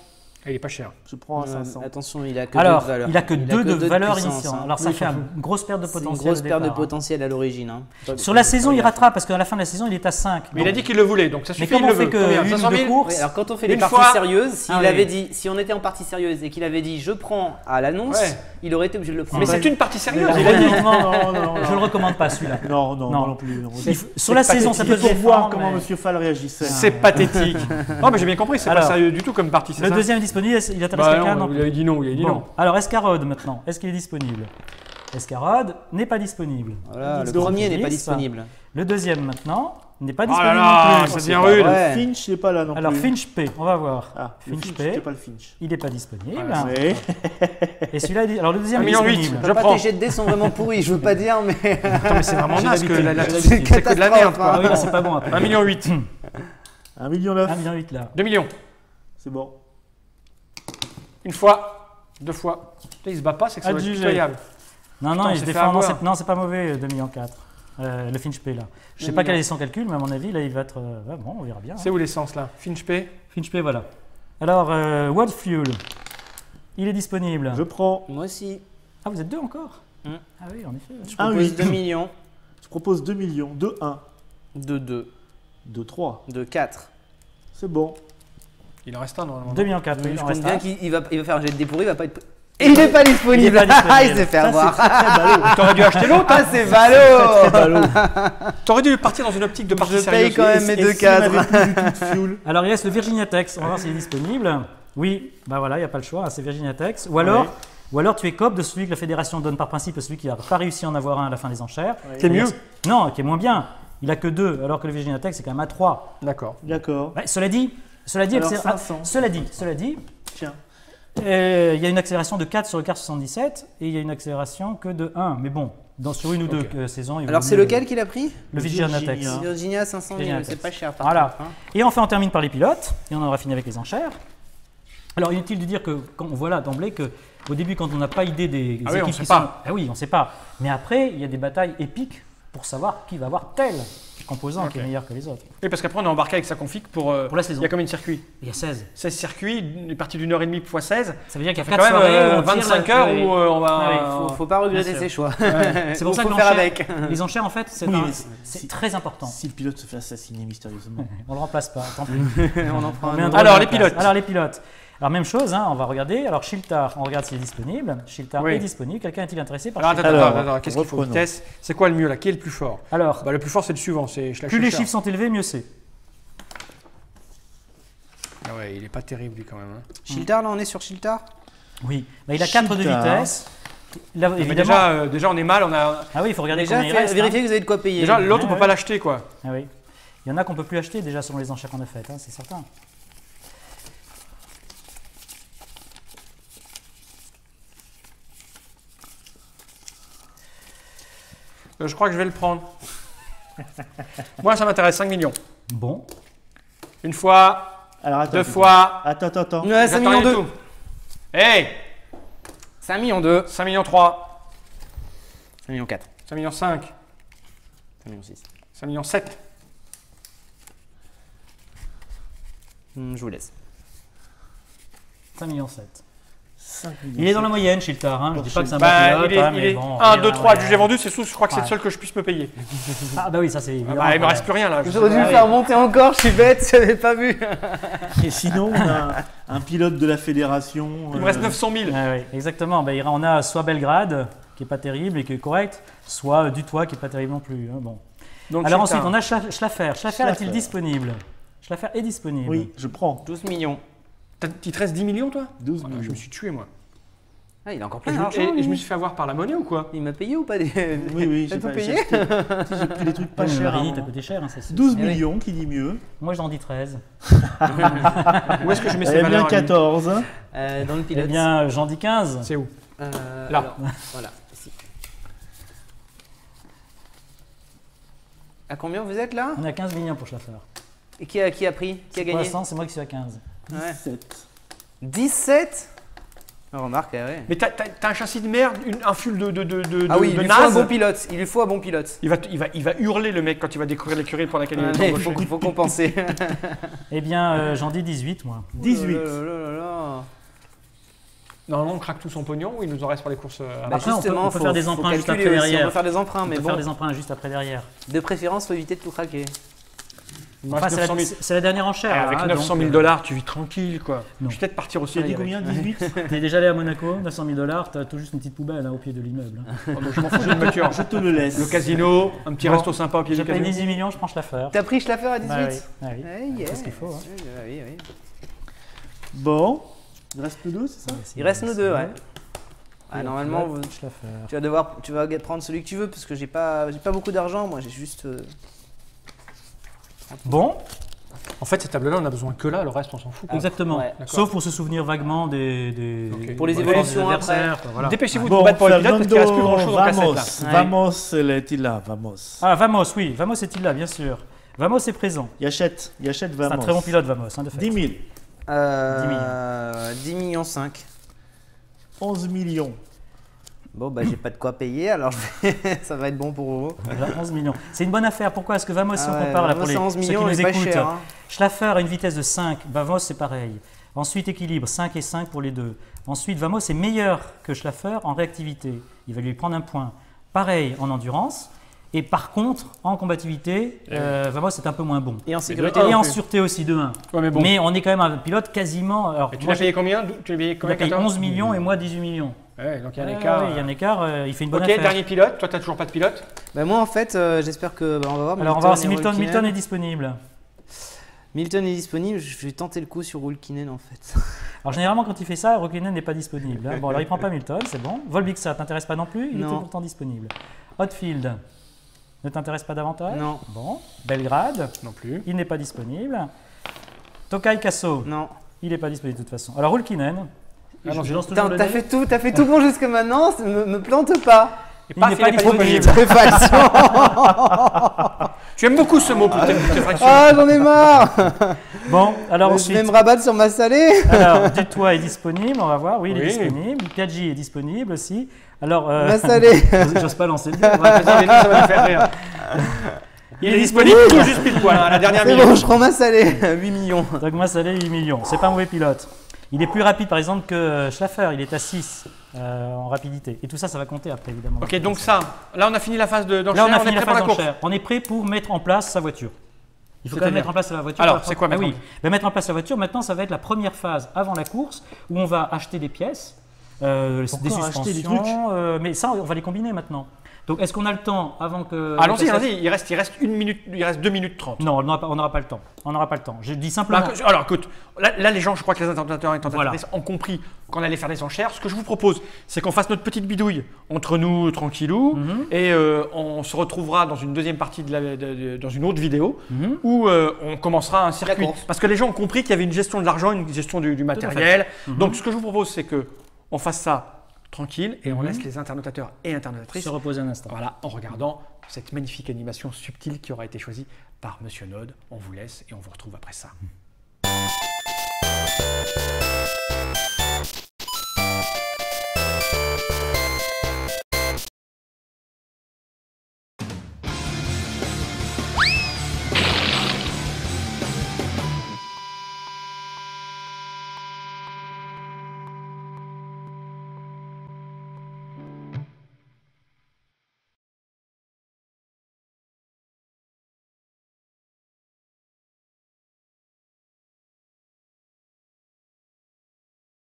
Il est pas cher. Je prends à 500. Attention, il a que Alors, 2 de valeur. il a que 2 de valeur puissance, initiale. hein. Alors ça fait une grosse perte de C'est potentiel. une grosse au perte de départ, hein. potentiel à l'origine. Hein. Sur la saison, il rattrape parce qu'à la fin de la saison, il est à 5. Mais il a dit qu'il le voulait, donc ça Mais suffit. comme il on le fait veut. que Combien? une 500 ou 000 deux courses, Oui, alors quand on fait les Une parties fois- sérieuses, s'il Ah oui. avait dit, si on était en partie sérieuse et qu'il avait dit je prends à l'annonce, Ouais. il aurait été obligé de le prendre. Mais c'est une partie sérieuse, Ah, il a dit. non, je le recommande pas celui-là. Non, Non. moi non plus. Non. Sur la saison, ça peut se pour voir défendre, comment mais- Monsieur Fall réagissait. C'est pathétique. Non, mais j'ai bien compris, c'est pas Alors, sérieux du tout comme partie, c'est Le ça? deuxième est disponible, il intéresse Bah quelqu'un non, non il avait dit non, il avait dit Bon. non. Alors Escarode maintenant, est-ce qu'il est disponible? Escarode n'est pas disponible. Voilà, le Donc, premier n'est pas 10. disponible. Le deuxième maintenant n'est pas Oh disponible là là, non plus. ça devient rude. Ouais. Finch n'est pas là non Alors plus. Finch P, on va voir. Ah, le Finch Finch, P. c'est pas le Finch. Il n'est pas disponible. Ah, Oui. Et celui-là, alors le deuxième 1,8 est million. disponible. Je Papa, prends. tes jets de dés sont vraiment pourris, je veux pas dire, mais. Attends, mais c'est vraiment J'ai naze que l'habitude, c'est que de la merde, catastrophe, quoi. Ah oui, là c'est pas bon après. 1,8 million. 1,9 million. 1,8 million là. 2 millions. C'est bon. Une fois, 2 fois. Là, il se bat pas, c'est que ça va être Adjugé. pitoyable. Non, Putain, non, on il se s'est fait défend. avoir. Non, c'est pas mauvais, 2,4 millions. Le Finch P là. Je sais pas quel est son calcul, mais à mon avis, là, il va être. Bon, on verra bien. C'est où l'essence là? Finch P. Finch P, voilà. Alors, World Fuel, il est disponible. Je prends. Moi aussi. Ah, vous êtes deux encore Mm. Ah oui, en effet. Je Un propose huit. 2 millions. Je propose 2 millions. 2, 1. 2, 2. 2, 3. 2, 4. C'est bon. Il en reste un normalement. 2,4 millions, oui, il Je en compte reste bien un. qu'il va faire un jet de dé pourri, il va pas être. Et il n'est pas disponible. Il est pas disponible. Il s'est fait avoir. T'aurais dû acheter l'autre. Ah, c'est ballot. Ballot. T'aurais dû partir dans une optique de partie Je paye sérieuse. quand même mes 2 cadres. Alors, il reste le Virginia Tech. On va voir s'il est disponible. Oui, bah voilà, il n'y a pas le choix, hein, c'est Virginia Tech. Ou alors tu es coop de celui que la fédération donne par principe à celui qui n'a pas réussi à en avoir un à la fin des enchères. Qui est mieux. Non, qui est moins bien. Il a que 2, alors que le Virginia Tech, c'est quand même à 3. D'accord. D'accord. Ouais, cela dit, Alors, c'est- 500. cela dit, Tiens. il y a une accélération de 4 sur le quart 77 et il y a une accélération que de 1. Mais bon, sur une ou deux saisons. il vaut Alors, c'est mieux lequel qu'il a pris? Le Virginia Tech. Virginia. Virginia 500 000, Virginia c'est Tech. pas cher par Voilà. contre, hein. Et enfin, on termine par les pilotes, et on aura fini avec les enchères. Alors, inutile de dire que, quand on voit là d'emblée que, au début, quand on n'a pas idée des Ah oui, on équipes sait qui pas. sont. Ah oui, on ne sait pas. Mais après, il y a des batailles épiques pour savoir qui va avoir tel composant qui est meilleur que les autres. Oui, parce qu'après on est embarqué avec sa config pour la saison. Il y a combien de circuits? Il y a 16. 16 circuits, une partie d'une heure et demie x 16. Ça veut dire qu'il y a Ça fait 4 quand soirées. même où on tire 25 la- heures oui. où on va. Ah oui, Faut pas regretter Bien sûr. ses choix. C'est pour ça que Faut faire l'enchère- avec. les enchères, en fait, c'est Oui, un- mais c'est très important. Si le pilote se fait assassiner mystérieusement. On ne le remplace pas. Tant pis. On en prend On met un un autre. droit Alors, de les place. pilotes. Alors les pilotes. Alors même chose, hein, on va regarder. Alors Shiltar, on regarde s'il est disponible. Shiltar Oui. est disponible. Quelqu'un est-il intéressé par Alors, Shiltar attends, qu'est-ce qu'il faut? reprenons. Vitesse. C'est quoi le mieux là? Qui est le plus fort? Alors, Bah, le plus fort c'est le suivant, c'est plus les chiffres sont élevés, mieux c'est. Ah ouais, il est pas terrible lui quand même. Hein. Shiltar, là, on est sur Shiltar? Oui. Bah, il a 4 de Shiltar. vitesse. Là, Mais évidemment. déjà on est mal, on a. Ah oui, il faut regarder Déjà, combien il reste. vérifiez que vous avez de quoi payer. Déjà l'autre on Ouais, peut pas l'acheter quoi. Ah oui. Il y en a qu'on peut plus acheter déjà selon les enchères qu'on a faites, hein, c'est certain. Je crois que je vais le prendre. Moi ça m'intéresse 5 millions. Bon. Une fois, Alors attends. deux fois. Attends. Ouais, 5 j'attends millions rien du 2. tout. Hey 5 millions 2. 5 millions 3. 5 millions 4. 5 millions 5. 5 millions 6. 5 millions 7. Je vous laisse. 5,7 millions. Il est dans la moyenne, Chiltar. Hein. Je dis pas que c'est un bon pilote, mais bon. 1, 2, 3, jugé vendu, c'est sous. Je crois que c'est le seul que je puisse me payer. Ah bah oui, ça c'est évident. Il me reste plus rien là. J'aurais dû le faire monter encore, je suis bête, je n'avais pas vu. Et sinon, on a un pilote de la fédération. Il me reste 900 000. Oui, exactement. Ben, on a soit Belgrade, qui est pas terrible et qui est correct, soit Dutoit, qui est pas terrible non plus. Hein, bon. Donc, alors ensuite, on a Schlaffer. Schlaffer est-il disponible? Schlaffer est disponible. Oui, je prends. 12 millions. Il te reste 10 millions, toi? 12 millions. Je me suis tué, moi. Ah, il a encore plein d'argent. Et je me suis fait avoir par la monnaie ou quoi? Il m'a payé ou pas Oui, j'ai payé. J'ai pris des trucs pas chers. Rini, t'as coûté cher. Hein, 12 millions, qui dit mieux? Moi, j'en dis 13. Où est-ce que je mets ces valeurs? Bien 14. Dans le pilote. Eh bien, j'en dis 15. C'est où? Là. Alors, voilà, ici. À combien vous êtes là? On a 15 millions pour Schlaffer. Et qui a pris? Qui a gagné? Pour l'instant, c'est moi qui suis à 15. 17. 17? Remarque, ouais. Mais t'as un châssis de merde, un full de ah oui, il lui faut un bon pilote. Il lui faut un bon pilote. Il va hurler le mec quand il va découvrir l'écurie pour laquelle il est embauché. Il faut compenser. Eh bien, j'en dis 18, moi. 18. Normalement, on craque tout son pognon ou il nous en reste pour les courses après, on peut faire des emprunts juste après derrière. On peut faire des emprunts, mais on peut faire des emprunts juste après derrière. De préférence, il faut éviter de tout craquer. Enfin, c'est la dernière enchère. Avec hein, 900 000 $, tu vis tranquille, quoi. Je vais peut-être partir aussi. Tu as dit combien? 18. T'es déjà allé à Monaco, 900 000 $, t'as tout juste une petite poubelle au pied de l'immeuble. Oh, donc je m'en fous, j'ai une voiture. Je te le laisse. Le casino, un petit resto sympa au pied du J'ai payé casino. 18 millions, je prends Schlaffer. T'as pris Schlaffer à 18? Bah oui. C'est ce qu'il faut. Hein. Oui. Bon. Il reste nous deux, c'est ça? Il reste nous deux, ouais. Ah, normalement, tu vas prendre celui que tu veux parce que j'ai pas beaucoup d'argent. Moi, j'ai juste. Bon. En fait, cette table-là, on a besoin que là, le reste, on s'en fout. Exactement. Ouais. Sauf pour se souvenir vaguement des pour les évolutions après. voilà. Dépêchez-vous de vous battre pour le pilote parce qu'il ne reste plus grand-chose en cassette là. Vamos, est-il là? Vamos. Ah, Vamos, oui. Vamos est-il là, bien sûr. Vamos est présent. Il achète Vamos. C'est un très bon pilote, Vamos, hein, de fait. 10 000. 10 millions 5. 11 millions. Bon, bah, j'ai pas de quoi payer, alors ça va être bon pour vous. 11 millions. C'est une bonne affaire. Pourquoi? Parce que Vamos, si on compare là, pour les, 11 ceux millions, qui nous écoutent, cher, hein. Schlaffer a une vitesse de 5. Vamos, c'est pareil. Ensuite, équilibre, 5 et 5 pour les deux. Ensuite, Vamos est meilleur que Schlaffer en réactivité. Il va lui prendre un point. Pareil en endurance. Et par contre, en combativité, Vamos est un peu moins bon. Et en sécurité. Et en sûreté aussi, de 1. Ouais, mais, bon. Mais on est quand même un pilote quasiment. Alors, et tu l'as payé combien? Tu l'as payé combien? Il a payé 11 millions et moi 18 millions. Ouais, donc il y a un écart. Il y a un écart, il fait une bonne affaire. Ok, dernier pilote. Toi, tu n'as toujours pas de pilote? Bah, moi, en fait, j'espère que. Bah, on va voir. Alors, on va voir si Milton est disponible. Milton est disponible, je vais tenter le coup sur Hulkinen en fait. Alors généralement quand il fait ça, Hulkinen n'est pas disponible. Hein. Bon alors il prend pas Milton, c'est bon. Volvic, ça t'intéresse pas non plus, il était pourtant disponible. Hotfield ne t'intéresse pas davantage? Non. Bon. Belgrade? Non plus. Il n'est pas disponible. Tokai Kasso? Non. Il n'est pas disponible de toute façon. Alors Hulkinen? T'as fait tout bon jusque maintenant, me plante pas. Il n'est pas disponible. Tu aimes beaucoup ce mot pour tes fractions. Ah, j'en ai marre. Bon, alors ensuite. Je vais me rabattre sur ma salée. Alors, Dutoit est disponible, on va voir. Oui, il est disponible. Piaggi est disponible aussi. Alors, ma salée. J'ose pas lancer le dé. Ça va nous faire rire. Il est disponible tout juste pile poil, la dernière minute. C'est bon, je prends ma salée. 8 millions. Donc, ma salée, 8 millions. C'est pas un mauvais pilote. Il est plus rapide, par exemple, que Schlaffer. Il est à 6 en rapidité. Et tout ça, ça va compter après, évidemment. Ok, donc ça, là, on a fini la phase d'enchère. Là, on a fini la phase d'enchère. On est prêt pour mettre en place sa voiture. Il faut quand même mettre en place la voiture. Alors, c'est quoi maintenant? Mettre en place la voiture, maintenant, ça va être la première phase avant la course où on va acheter des pièces, des suspensions, des trucs mais ça, on va les combiner maintenant. Donc, est-ce qu'on a le temps avant que... Allons-y, il reste 1 minute, il reste 2 minutes 30. Non, on n'aura pas le temps. On n'aura pas le temps. Je dis simplement... Alors, écoute, là, les gens, je crois que les internauteurs et internatrices ont compris qu'on allait faire des enchères. Ce que je vous propose, c'est qu'on fasse notre petite bidouille entre nous, tranquillou, et on se retrouvera dans une deuxième partie, dans une autre vidéo, où on commencera un circuit. Parce que les gens ont compris qu'il y avait une gestion de l'argent, une gestion du matériel. Donc, ce que je vous propose, c'est qu'on fasse ça tranquille et on laisse les internautateurs et internatrices se reposer un instant. Voilà, en regardant cette magnifique animation subtile qui aura été choisie par Monsieur Node. On vous laisse et on vous retrouve après ça.